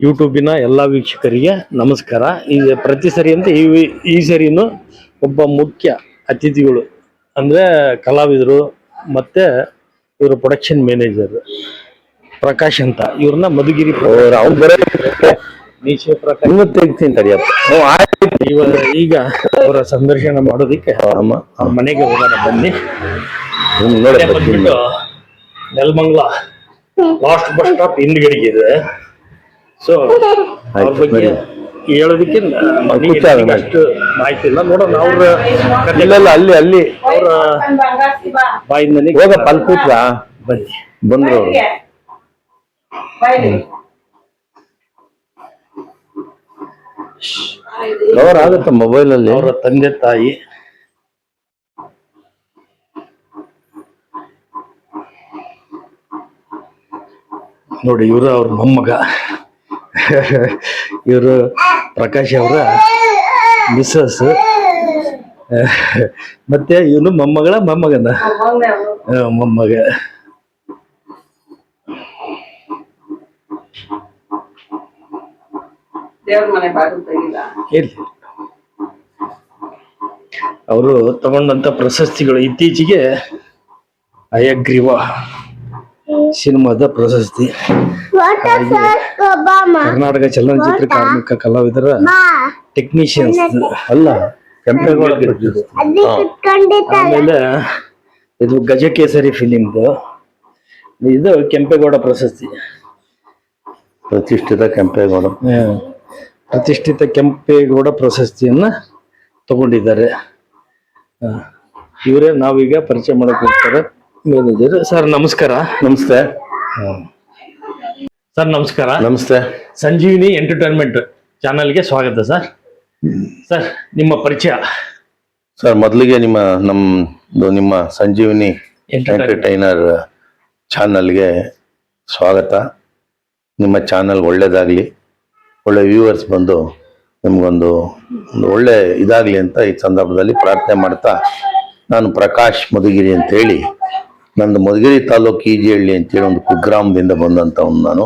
ಯೂಟ್ಯೂಬಿನ ಎಲ್ಲ ವೀಕ್ಷಕರಿಗೆ ನಮಸ್ಕಾರ. ಈಗ ಪ್ರತಿ ಸರಿ ಅಂತ ಈ ಸರಿನೂ ಒಬ್ಬ ಮುಖ್ಯ ಅತಿಥಿಗಳು ಅಂದರೆ ಕಲಾವಿದರು ಮತ್ತು ಇವರು ಪ್ರೊಡಕ್ಷನ್ ಮ್ಯಾನೇಜರ್ ಪ್ರಕಾಶ್ ಅಂತ, ಇವ್ರನ್ನ ಮಧುಗಿರಿ ಈಗ ಅವರ ಸಂದರ್ಶನ ಮಾಡೋದಿಕ್ಕೆ ಮನೆಗೆ ಹೋಗೋಣ ಬನ್ನಿ. ಬಂದ್ಬಿಟ್ಟು ನೆಲಮಂಗಲ ಲಾಸ್ಟ್ ಬಸ್ ಸ್ಟಾಪ್ ಹಿಂದ್ಗಡೆಗೆ ಇದೆ. ಸೊ ಅವ್ರ ಬಗ್ಗೆ ಹೇಳೋದಕ್ಕೆ ಅಷ್ಟು ಮಾಹಿತಿ ಇಲ್ಲ. ನೋಡೋಣ ಅವ್ರ ಅಲ್ಲಿ ಅಲ್ಲಿ ಅವ್ರ ಬಾಯಿಂದನೇ ಹೋಗಪ್ಪ. ಅಲ್ಲಿ ಕೂತ್ರ ಬನ್ನಿ, ಬಂದ್ರು ಕವರ್ ಆಗುತ್ತೆ ಮೊಬೈಲ್ ಅಲ್ಲಿ. ಅವರ ತಂದೆ ತಾಯಿ ನೋಡಿ, ಇವರು ಅವ್ರ ಮೊಮ್ಮಗ, ಇವರು ಪ್ರಕಾಶ್ ಅವರ ಮಿಸ್ಸಸ್, ಮತ್ತೆ ಇವನು ಮೊಮ್ಮಗನ ಮೊಮ್ಮಗ. ಅವರು ತಗೊಂಡಂತ ಪ್ರಶಸ್ತಿಗಳು ಇತ್ತೀಚೆಗೆ ಹಯಗ್ರೀವ ಸಿನಿಮಾದ ಪ್ರಶಸ್ತಿ, ಕರ್ನಾಟಕ ಚಲನಚಿತ್ರ ಕಾರ್ಮಿಕ ಕಲಾವಿದರ ಟೆಕ್ನಿಷಿಯನ್ಸ್ ಅಲ್ಲ ಕೆಂಪೇಗೌಡ, ಆಮೇಲೆ ಇದು ಗಜಕೇಸರಿ ಫಿಲಿಮ್ದು, ಇದು ಕೆಂಪೇಗೌಡ ಪ್ರಶಸ್ತಿ, ಪ್ರತಿಷ್ಠಿತ ಕೆಂಪೇಗೌಡ ಪ್ರಶಸ್ತಿಯನ್ನ ತಗೊಂಡಿದ್ದಾರೆ. ಇವರೇ ನಾವೀಗ ಪರಿಚಯ ಮಾಡಕ್ ಹೋಗ್ತಾರೆ ಮ್ಯಾನೇಜರ್. ಸರ್ ನಮಸ್ಕಾರ. ನಮಸ್ತೆ ಸರ್. ನಮಸ್ಕಾರ. ನಮಸ್ತೆ. ಸಂಜೀವಿನಿ ಎಂಟರ್ಟೈನ್ಮೆಂಟ್ ಚಾನಲ್ಗೆ ಸ್ವಾಗತ ಸರ್. ಸರ್ ನಿಮ್ಮ ಪರಿಚಯ. ಸರ್ ಮೊದಲಿಗೆ ನಿಮ್ಮ ಸಂಜೀವಿನಿ ಎಂಟರ್ಟೈನರ್ ಚಾನಲ್ಗೆ ಸ್ವಾಗತ. ನಿಮ್ಮ ಚಾನಲ್ ಒಳ್ಳೇದಾಗ್ಲಿ, ಒಳ್ಳೆ ವ್ಯೂವರ್ಸ್ ಬಂದು ನಿಮ್ಗೊಂದು ಒಳ್ಳೆ ಇದಾಗ್ಲಿ ಅಂತ ಈ ಸಂದರ್ಭದಲ್ಲಿ ಪ್ರಾರ್ಥನೆ ಮಾಡ್ತಾ, ನಾನು ಪ್ರಕಾಶ್ ಮಧುಗಿರಿ ಅಂತೇಳಿ, ನಂದು ಮಧುಗಿರಿ ತಾಲೂಕು ಈಜಿಹಳ್ಳಿ ಅಂತೇಳಿ ಒಂದು ಕುಗ್ರಾಮದಿಂದ ಬಂದಂಥವ್ನು ನಾನು.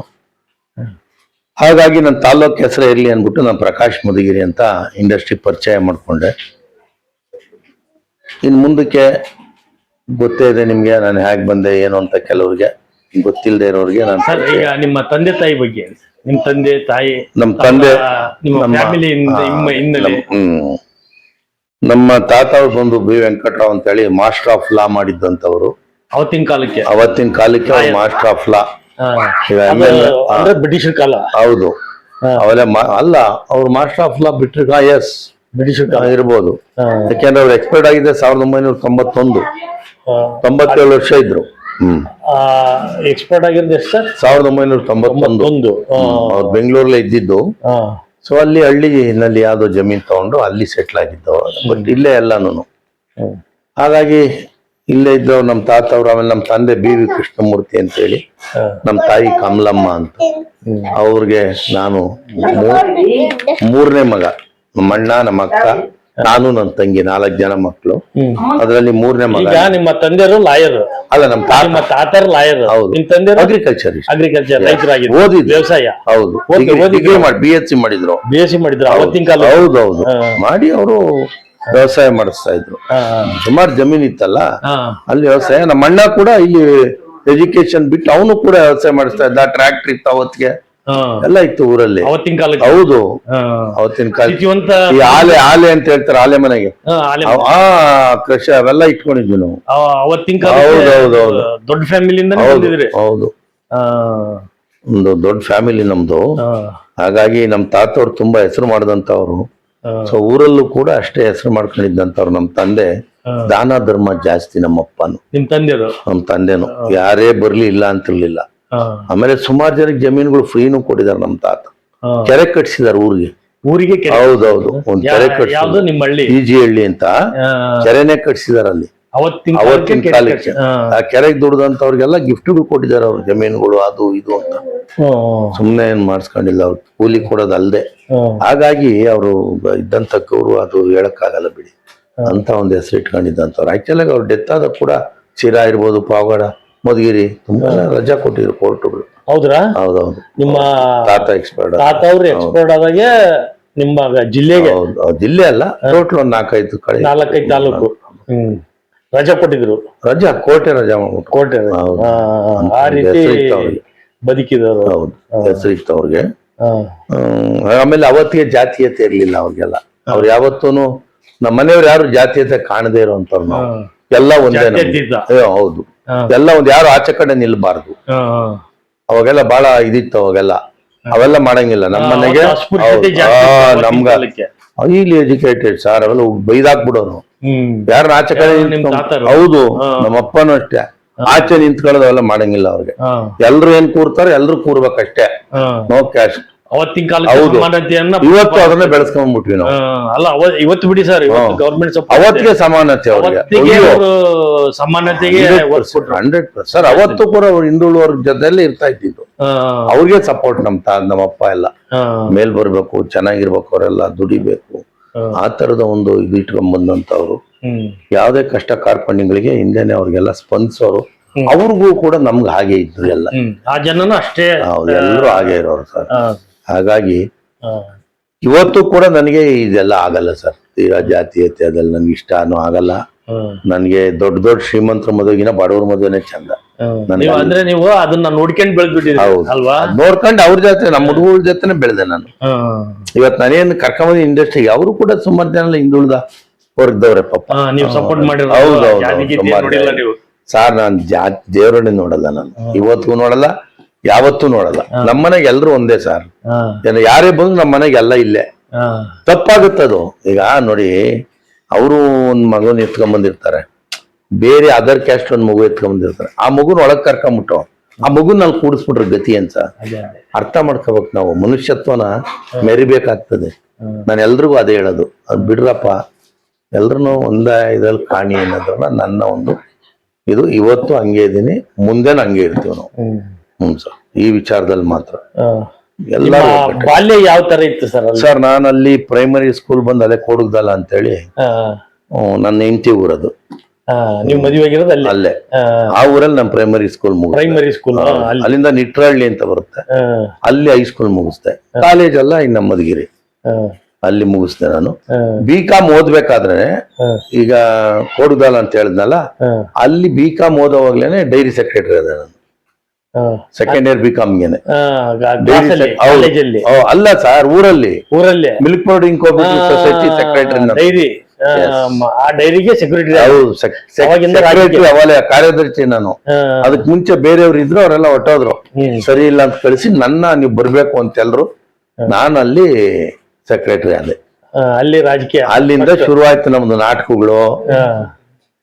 ಹಾಗಾಗಿ ನನ್ನ ತಾಲೂಕು ಹೆಸರು ಇರಲಿ ಅಂದ್ಬಿಟ್ಟು ನಾನು ಪ್ರಕಾಶ್ ಮಧುಗಿರಿ ಅಂತ ಇಂಡಸ್ಟ್ರಿ ಪರಿಚಯ ಮಾಡಿಕೊಂಡೆ. ಇನ್ನು ಮುಂದಕ್ಕೆ ಗೊತ್ತೇ ಇದೆ ನಿಮ್ಗೆ ನಾನು ಹೇಗೆ ಬಂದೆ ಏನು ಅಂತ. ಕೆಲವ್ರಿಗೆ ಗೊತ್ತಿಲ್ಲದೆ ಇರೋರಿಗೆ ನಾನು ಸರ್, ಈಗ ನಿಮ್ಮ ತಂದೆ ತಾಯಿ ಬಗ್ಗೆ, ನಿಮ್ಮ ತಂದೆ ತಾಯಿ, ನಮ್ಮ ತಂದೆ, ನಮ್ಮ ತಾತ ಅವ್ರು ಬಂದು ಬಿ ವೆಂಕಟರಾವ್ ಅಂತೇಳಿ ಮಾಸ್ಟರ್ ಆಫ್ ಲಾ ಮಾಡಿದ್ದಂಥವ್ರು. ಅವತ್ತಿನ ಕಾಲಕ್ಕೆ ಮಾಸ್ಟರ್ ಆಫ್ ಲಾ, ಬ್ರಿಟಿಷರ್ ಕಾಲ. ಹೌದು, ಅವೆಲ್ಲ ಅಲ್ಲ, ಅವ್ರು ಮಾಸ್ಟರ್ ಆಫ್ ಲಾ ಬಿಟ್ರಿ. ಎಸ್, ಬ್ರಿಟಿಷರ್ ಇರ್ಬೋದು. ಯಾಕೆಂದ್ರೆ ಅವ್ರು ಎಕ್ಸ್ಪೈರ್ಡ್ ಆಗಿದೆ 1991, 97 ವರ್ಷ ಇದ್ರು. ಎಕ್ಸ್ಪರ್ಟ್ ಆಗಿರೋದು ಎಷ್ಟು ಸರ್? 1991. ಅವ್ರು ಬೆಂಗಳೂರಲ್ಲೇ ಇದ್ದಿದ್ದು. ಸೊ ಅಲ್ಲಿ ಹಳ್ಳಿನಲ್ಲಿ ಯಾವ್ದೋ ಜಮೀನ್ ತಗೊಂಡು ಅಲ್ಲಿ ಸೆಟ್ಲ್ ಆಗಿದ್ದವು. ಬಟ್ ಇಲ್ಲೇ ಎಲ್ಲಾನು. ಹಾಗಾಗಿ ಇಲ್ಲೇ ಇದ್ದವ್ರು ನಮ್ಮ ತಾತ ಅವ್ರು. ಆಮೇಲೆ ನಮ್ಮ ತಂದೆ ಬಿ ವಿ ಕೃಷ್ಣಮೂರ್ತಿ ಅಂತೇಳಿ, ನಮ್ಮ ತಾಯಿ ಕಮಲಮ್ಮ ಅಂತ. ಅವ್ರಿಗೆ ನಾನು ಮೂರನೇ ಮಗ. ನಮ್ಮ ಅಣ್ಣ, ನಮ್ಮ ಅಕ್ಕ, ನಾನು, ನನ್ನ ತಂಗಿ, 4 ಜನ ಮಕ್ಕಳು. ಅದರಲ್ಲಿ ಮೂರನೇ ಮಗ. ನಿಮ್ಮ ತಂದೆಯವರು ಲಾಯರ್ ಅಲ್ಲ, ನಮ್ಮ ತಾತರ ಲಾಯರ್. ಹೌದು. ನಿಮ್ಮ ತಂದೆ ಅಗ್ರಿಕಲ್ಚರ್ ರೈತರಾಗಿದ್ರು, ಓದಿದ್ರು, ವ್ಯವಸಾಯ. ಹೌದು, BSc ಮಾಡಿದ್ರು. ಅವತ್ತಿನ ಕಾಲ. ಹೌದೌದು, ಮಾಡಿ ಅವರು ವ್ಯವಸಾಯ ಮಾಡಿಸ್ತಾ ಇದ್ರು. ಸುಮಾರು ಜಮೀನ್ ಇತ್ತಲ್ಲ, ಅಲ್ಲಿ ವ್ಯವಸಾಯ. ನಮ್ಮ ಅಣ್ಣ ಕೂಡ ಇಲ್ಲಿ ಎಜುಕೇಶನ್ ಬಿಟ್ಟು ಅವನು ಕೂಡ ವ್ಯವಸಾಯ ಮಾಡಿಸ್ತಾ ಇದ್ದ. ಟ್ರ್ಯಾಕ್ಟರ್ ಇತ್ತು ಅವತ್ತಿಗೆ, ಎಲ್ಲ ಇತ್ತು ಊರಲ್ಲಿ ಅವತ್ತಿನ ಕಾಲ. ಹೌದು, ಅವತ್ತಿನ ಕಾಲ. ಆಲೆ ಅಂತ ಹೇಳ್ತಾರೆ, ಆಲೆ ಮನೆಗೆ ಕೃಷಿ ಅವೆಲ್ಲ ಇಟ್ಕೊಂಡಿದ್ವಿ ನಾವು ಅವತ್ತಿನ ಕಾಲ. ಹೌದೌದೌದು, ದೊಡ್ಡ ಫ್ಯಾಮಿಲಿಯಿಂದ. ಹೌದು, ಒಂದು ದೊಡ್ಡ ಫ್ಯಾಮಿಲಿ ನಮ್ದು. ಹಾಗಾಗಿ ನಮ್ ತಾತವ್ರು ತುಂಬಾ ಹೆಸರು ಮಾಡಿದಂತವ್ರು. ಸೊ ಊರಲ್ಲೂ ಕೂಡ ಅಷ್ಟೇ ಹೆಸರು ಮಾಡ್ಕೊಂಡಿದ್ದಂತವ್ರು. ನಮ್ ತಂದೆ ದಾನ ಧರ್ಮ ಜಾಸ್ತಿ. ನಮ್ಮಪ್ಪನು, ನಮ್ ತಂದೆನು ಯಾರೇ ಬರ್ಲಿ ಇಲ್ಲ ಅಂತಿರ್ಲಿಲ್ಲ. ಆಮೇಲೆ ಸುಮಾರು ಜನಕ್ಕೆ ಜಮೀನುಗಳು ಫ್ರೀನು ಕೊಟ್ಟಿದ್ದಾರೆ. ನಮ್ ತಾತ ಕೆರೆ ಕಟ್ಸಿದಾರೆ ಊರಿಗೆ. ಹೌದೌದು, ಒಂದ್ ಕೆರೆ ಕಟ್ಸಿದ್ರು, ಈಜಿಹಳ್ಳಿ ಅಂತ ಕೆರೆನೆ ಕಟ್ಸಿದಾರೆ ಅಲ್ಲಿ ಅವತ್ತಿನ ಕಾಲಕ್ಕೆ. ಆ ಕೆರೆಗೆ ದುಡ್ದಂತವ್ರಿಗೆಲ್ಲ ಗಿಫ್ಟ್ಗಳು ಕೊಟ್ಟಿದ್ದಾರೆ ಅವ್ರ ಜಮೀನುಗಳು, ಅದು ಇದು ಅಂತ. ಸುಮ್ನೆ ಏನ್ ಮಾಡಿಸ್ಕೊಂಡಿಲ್ಲ, ಅವ್ರು ಕೂಲಿ ಕೊಡೋದು ಅಲ್ದೆ. ಹಾಗಾಗಿ ಅವರು ಇದ್ದಂತ ಗೌರವ ಅದು ಹೇಳಕ್ಕಾಗಲ್ಲ ಬಿಡಿ ಅಂತ ಒಂದು ಹೆಸರು ಇಟ್ಕೊಂಡಿದ್ದಂತವ್ರು. ಆಕ್ಚುಲಾಗಿ ಅವ್ರು ಡೆತ್ ಆದ ಕೂಡ ಚಿರಾ ಇರ್ಬೋದು, ಪಾವಗಡ, ಮಧುಗಿರಿ ತುಂಬಾ ರಜಾ ಕೊಟ್ಟಿದ್ರು ಕೋರ್ಟುಗಳು. ಹೌದ್ರಾ? ಹೌದೌದು. ನಿಮ್ಮ ತಾತ ಎಕ್ಸ್ಪರ್ಟ್. ತಾತ ಅವ್ರು ಎಕ್ಸ್ಪರ್ಟ್ ಆದಾಗೆ ನಿಮ್ಮ ಜಿಲ್ಲೆಗೆ ಜಿಲ್ಲೆ ಅಲ್ಲ, ಟೋಟಲ್ ಒಂದು 4-5 ಕಡೆ 4-5 ತಾಲೂಕು ರಜಾ ಕೊಟ್ಟಿದ್ರು. ರಜಾ, ಕೋಟೆ ರಜಾ ಮಾಡ್ಬಿಟ್ಟು. ಕೋಟೆ ಆ ರೀತಿ ಬದುಕಿದವರು. ಹೌದು, ಹೆಸರಿತ್ತು ಅವ್ರಿಗೆ. ಆಮೇಲೆ ಅವತ್ತಿಗೆ ಜಾತೀಯತೆ ಇರ್ಲಿಲ್ಲ ಅವ್ರಿಗೆಲ್ಲ. ಅವ್ರು ಯಾವತ್ತೂನು ನಮ್ಮ ಮನೆಯವ್ರು ಯಾರು ಜಾತೀಯತೆ ಕಾಣದೇ ಇರೋಂಥವ್ರು ನಾವು. ಎಲ್ಲ ಒಂದೇ. ಹೌದು, ಎಲ್ಲ ಒಂದ್ ಯಾರು ಆಚೆ ಕಡೆ ನಿಲ್ಬಾರ್ದು. ಅವಾಗೆಲ್ಲ ಬಹಳ ಇದಿತ್ತು ಅವಾಗೆಲ್ಲ. ಅವೆಲ್ಲ ಮಾಡಂಗಿಲ್ಲ ನಮ್ಮ ಮನೆಗೆ. ನಮ್ಗ ಇಲ್ಲಿ ಎಜುಕೇಟೆಡ್ ಸರ್, ಅವೆಲ್ಲ ಬೈದಾಕ್ಬಿಡೋರು ಯಾರನ್ನ ಆಚೆ ಕಡೆ. ಹೌದು, ನಮ್ಮ ಅಪ್ಪನೂ ಅಷ್ಟೇ. ಆಚೆ ನಿಂತ್ಕೊಳ್ಳೋದು ಅವೆಲ್ಲ ಮಾಡಂಗಿಲ್ಲ ಅವ್ರಿಗೆ. ಎಲ್ರು ಏನ್ ಕೂರ್ತಾರೆ ಎಲ್ರು ಕೂರ್ಬೇಕಷ್ಟೇ, ನೋ ಕ್ಯಾಶ್. ಅವತ್ತಿನ ಕಾಲಕ್ಕೆ ಇವತ್ತು ಅದನ್ನೇ ಬೆಳೆಸ್ಕೊಂಡ್ಬಿಟ್ವಿ ನಾವು. ಅಲ್ಲ ಇವತ್ತು ಬಿಡಿ ಸರ್, ಗವರ್ಮೆಂಟ್ ಅವತ್ತಿಗೆ ಸಮಾನತೆ ಅವ್ರಿಗೆ, ಸಮಾನತೆಗೆ 100%. ಸರ್ ಅವತ್ತು ಕೂಡ ಅವ್ರು ಹಿಂದುಳಿದವ್ರ ಜೊತೆಯಲ್ಲಿ ಇರ್ತಾ ಇದ್ದಿದ್ದು. ಅವ್ರಿಗೆ ಸಪೋರ್ಟ್ ನಮ್ಮ ಅಪ್ಪ ಎಲ್ಲ. ಮೇಲ್ ಬರ್ಬೇಕು, ಚೆನ್ನಾಗಿರ್ಬೇಕು, ಅವರೆಲ್ಲ ದುಡಿಬೇಕು, ಆ ತರದ ಒಂದು ಇದು ಇಟ್ಕೊಂಡ್ ಬಂದಂತವ್ರು. ಯಾವ್ದೇ ಕಷ್ಟ ಕಾರ್ಪಣ್ಯಗಳಿಗೆ ಹಿಂದೆನೆ ಅವ್ರಿಗೆಲ್ಲ ಸ್ಪಂದಿಸೋರು. ಅವ್ರಿಗೂ ಕೂಡ ನಮ್ಗೆ ಹಾಗೆ ಇದ್ರು ಎಲ್ಲ. ಆ ಜನನು ಅಷ್ಟೇ, ಎಲ್ಲರೂ ಹಾಗೆ ಇರೋರು ಸರ್. ಹಾಗಾಗಿ ಇವತ್ತು ಕೂಡ ನನಗೆ ಇದೆಲ್ಲ ಆಗಲ್ಲ ಸರ್. ತೀರಾ ಜಾತೀಯತೆ ಅದೆಲ್ಲ ನನ್ಗೆ ಇಷ್ಟನೂ ಆಗಲ್ಲ. ನನ್ಗೆ ದೊಡ್ಡ ದೊಡ್ಡ ಶ್ರೀಮಂತರ ಮದುವೆಗಿನ ಬಡವ್ರ ಮದುವೆನೇ ಚಂದ. ಅಂದ್ರೆ ನೀವು ಅದನ್ನ ನೋಡ್ಕೊಂಡು ಬೆಳೆದ್ಬಿಟ್ಟಿದ್ದೀರಿ ಅಲ್ವಾ? ನೋಡ್ಕೊಂಡು ಅವ್ರ ಜೊತೆ, ನಮ್ಮ ಹುಡುಗರ ಜೊತೆನೆ ಬೆಳೆದೆ ನಾನು. ಇವತ್ತು ನಾನೇನು ಕರ್ಕೊಂಬಂದಿ ಇಂಡಸ್ಟ್ರಿಗೆ, ಅವರು ಕೂಡ ಸುಮಾರು ಜನ ಹಿಂದುಳಿದ ವರ್ಗದವ್ರೆ ಪಾಪ. ನೀವು ಸಪೋರ್ಟ್ ಮಾಡಿರೋ. ಹೌದೌದು ಸರ್, ನಾನು ದೇವರನ್ನೇ ನೋಡಲ್ಲ, ನಾನು ಇವತ್ತಿಗೂ ನೋಡಲ್ಲ, ಯಾವತ್ತೂ ನೋಡಲ್ಲ. ನಮ್ಮನೆಗೆ ಎಲ್ರು ಒಂದೇ ಸರ್. ಯಾರೇ ಬಂದ್ರು ನಮ್ಮ ಮನೆಗೆ ಎಲ್ಲ ಇಲ್ಲೇ. ತಪ್ಪಾಗುತ್ತದು. ಈಗ ನೋಡಿ, ಅವರು ಒಂದ್ ಮಗನ್ ಎತ್ಕೊಂಡ್ಬಂದಿರ್ತಾರೆ, ಬೇರೆ ಅದರ್ ಕ್ಯಾಸ್ಟ್ ಒಂದ್ ಮಗು ಎತ್ಕೊಂಡ್ಬಂದಿರ್ತಾರೆ. ಆ ಮಗುನ ಒಳಗ್ ಕರ್ಕೊಂಬಿಟ್ಟು ಆ ಮಗುನ ಅಲ್ಲಿ ಕೂಡಿಸ್ಬಿಟ್ರೆ ಗತಿ ಅಂತ ಅರ್ಥ ಮಾಡ್ಕೋಬೇಕು. ನಾವು ಮನುಷ್ಯತ್ವನ ಮೆರಿಬೇಕಾಗ್ತದೆ. ನಾನು ಎಲ್ರಿಗೂ ಅದೇ ಹೇಳೋದು, ಅದ್ ಬಿಡ್ರಪ್ಪ, ಎಲ್ರು ಒಂದ ಇದ್ರಲ್ಲಿ ಕಾಣಿ ಅನ್ನೋದನ್ನ ನನ್ನ ಒಂದು ಇದು. ಇವತ್ತು ಹಂಗೆ ಇದೀನಿ, ಮುಂದೆನೂ ಹಂಗೆ ಇರ್ತೀವಿ ನಾವು. ಸರ್ ಈ ವಿಚಾರದಲ್ಲಿ ಮಾತ್ರ. ಬಾಲ್ಯ ಯಾವ ತರ ಇತ್ತು ಸರ್? ಸರ್ ನಾನು ಅಲ್ಲಿ ಪ್ರೈಮರಿ ಸ್ಕೂಲ್ ಬಂದು ಅಲ್ಲೇ ಕೊಡುಗ್ದಲ್ಲ ಅಂತೇಳಿ, ನನ್ನ ಹೆಂಡತಿ ಊರದು. ನೀವು ಮದುವೆ ಆಗಿರೋದು ಅಲ್ಲೇ. ಆ ಊರಲ್ಲಿ ನಾನು ಪ್ರೈಮರಿ ಸ್ಕೂಲ್ ಅಲ್ಲಿಂದ ನಿಟ್ರಹಳ್ಳಿ ಅಂತ ಬರುತ್ತೆ, ಅಲ್ಲಿ ಹೈಸ್ಕೂಲ್ ಮುಗಿಸ್ದೆ. ಕಾಲೇಜ್ ಎಲ್ಲ ಇನ್ನು ಮಧುಗಿರಿ, ಅಲ್ಲಿ ಮುಗಿಸ್ದೆ ನಾನು. BCom ಓದ್ಬೇಕಾದ್ರೆ, ಈಗ ಕೊಡುಗಲ್ಲ ಅಂತ ಹೇಳಿದ್ನಲ್ಲ, ಅಲ್ಲಿ BCom ಓದೋವಾಗ್ಲೇನೆ ಡೈರಿ ಸೆಕ್ರೆಟರಿ ಅದ ನಾನು. ಸೆಕೆಂಡ್ ಇಯರ್ BComಗೆನೆ. ಅಲ್ಲ ಸರ್, ಊರಲ್ಲಿ milk powdering cooperative society secretary. ಆ ಡೈರಿಗೆ ಸೆಕ್ರೆಟರಿ. ಅವಾಗಲೇ ಕಾರ್ಯದರ್ಶಿ ನಾನು. ಅದಕ್ ಮುಂಚೆ ಬೇರೆಯವ್ರು ಇದ್ರು, ಅವರೆಲ್ಲ ಹೊಟ್ಟೋದ್ರು, ಸರಿ ಇಲ್ಲ ಅಂತ ಕಳಿಸಿ ನನ್ನ ನೀವು ಬರ್ಬೇಕು ಅಂತ ಎಲ್ರು. ನಾನು ಅಲ್ಲಿ ಸೆಕ್ರೆಟರಿ ಆದೆ. ಅಲ್ಲಿ ರಾಜಕೀಯ ಅಲ್ಲಿಂದ ಶುರುವಾಯ್ತು ನಮ್ದು ನಾಟಕಗಳು.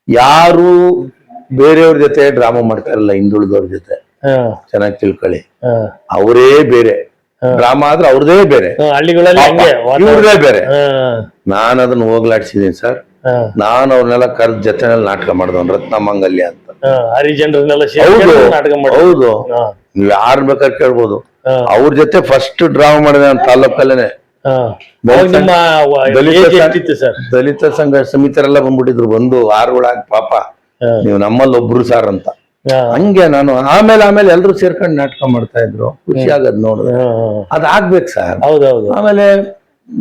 ಯಾರು ಬೇರೆಯವ್ರ ಜೊತೆ ಡ್ರಾಮಾ ಮಾಡ್ತಾ ಇರಲ್ಲ, ಹಿಂದುಳಿದವ್ರ ಜೊತೆ. ಚೆನ್ನಾಗಿ ತಿಳ್ಕೊಳ್ಳಿ, ಅವರೇ ಬೇರೆ ಡ್ರಾಮಾ ಆದ್ರೆ ಅವ್ರದೇ ಬೇರೆ, ಇವ್ರದೇ ಬೇರೆ. ನಾನು ಅದನ್ನ ಹೋಗ್ಲಾಡ್ಸಿದೀನಿ ಸರ್. ನಾನು ಅವ್ರನ್ನೆಲ್ಲ ಕರ್ದ ಜೊತೆನಲ್ಲಿ ನಾಟಕ ಮಾಡ್ದವ್ ರತ್ನ ಮಂಗಲ್ಯ ಅಂತ. ಹೌದು, ನೀವ್ ಯಾರು ಬೇಕಾದ್ರೆ ಕೇಳ್ಬೋದು. ಅವ್ರ ಜೊತೆ ಫಸ್ಟ್ ಡ್ರಾಮಾ ಮಾಡಿದೆ ನಾನು ತಾಲೂಕಲ್ಲೇನೆ. ದಲಿತ ಸಂಘ ಸಮಿತಿಯರೆಲ್ಲ ಬಂದ್ಬಿಟ್ಟಿದ್ರು, ಬಂದು ಆರುಗಳಾಗಿ ಪಾಪ ನೀವು ನಮ್ಮಲ್ಲಿ ಒಬ್ರು ಸಾರ್ ಅಂತ. ಹಂಗೆ ನಾನು ಆಮೇಲೆ ಎಲ್ರು ಸೇರ್ಕೊಂಡು ನಾಟಕ ಮಾಡ್ತಾ ಇದ್ರು. ಖುಷಿ ಆಗದ್ ನೋಡಿದ್ರೆ. ಅದಾಗ್ಬೇಕು ಸರ್. ಆಮೇಲೆ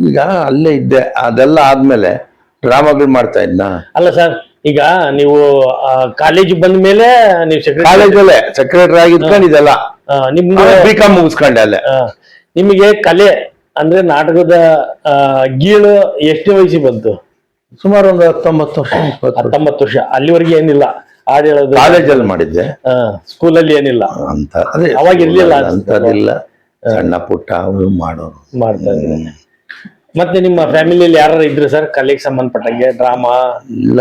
ಈಗ ಅಲ್ಲೇ ಇದ್ದೆ, ಅದೆಲ್ಲ ಆದ್ಮೇಲೆ ಡ್ರಾಮಾಗಳು ಮಾಡ್ತಾ ಇದ್ನ. ಅಲ್ಲ ಸರ್, ಈಗ ನೀವು ಕಾಲೇಜ್ ಬಂದ ಮೇಲೆ ನೀವು ಕಾಲೇಜಲ್ಲೇ ಸೆಕ್ರೆಟರಿ ಆಗಿದ್ಕೊಂಡು ಇದೆಲ್ಲ BCom ಮುಗಿಸ್ಕೊಂಡೆ ಅಲ್ಲೇ. ನಿಮಗೆ ಕಲೆ ಅಂದ್ರೆ ನಾಟಕದ ಗೀಳು ಎಷ್ಟೇ ವಯಸ್ಸಿಗೆ ಬಂತು? ಸುಮಾರು ಒಂದು 19 ವರ್ಷ. 19 ವರ್ಷ. ಅಲ್ಲಿವರೆಗೆ ಏನಿಲ್ಲ, ಹಾಡು ಹೇಳೋದು ಕಾಲೇಜಲ್ಲಿ ಮಾಡಿದ್ದೆ, ಸ್ಕೂಲಲ್ಲಿ ಏನಿಲ್ಲ ಅಂತ. ಅದೇ ಅವಾಗ ಇರ್ಲಿಲ್ಲ ಅಂತದಿಲ್ಲ, ಸಣ್ಣ ಪುಟ್ಟ ಮಾಡೋರು ಮಾಡ್ತಾ ಇದ್ರು. ಮತ್ತೆ ನಿಮ್ಮ ಫ್ಯಾಮಿಲಿಯಲ್ಲಿ ಯಾರು ಇದ್ರು ಸರ್ ಕಲೆಗೆ ಸಂಬಂಧಪಟ್ಟಂಗೆ? ಡ್ರಾಮಾ ಇಲ್ಲ,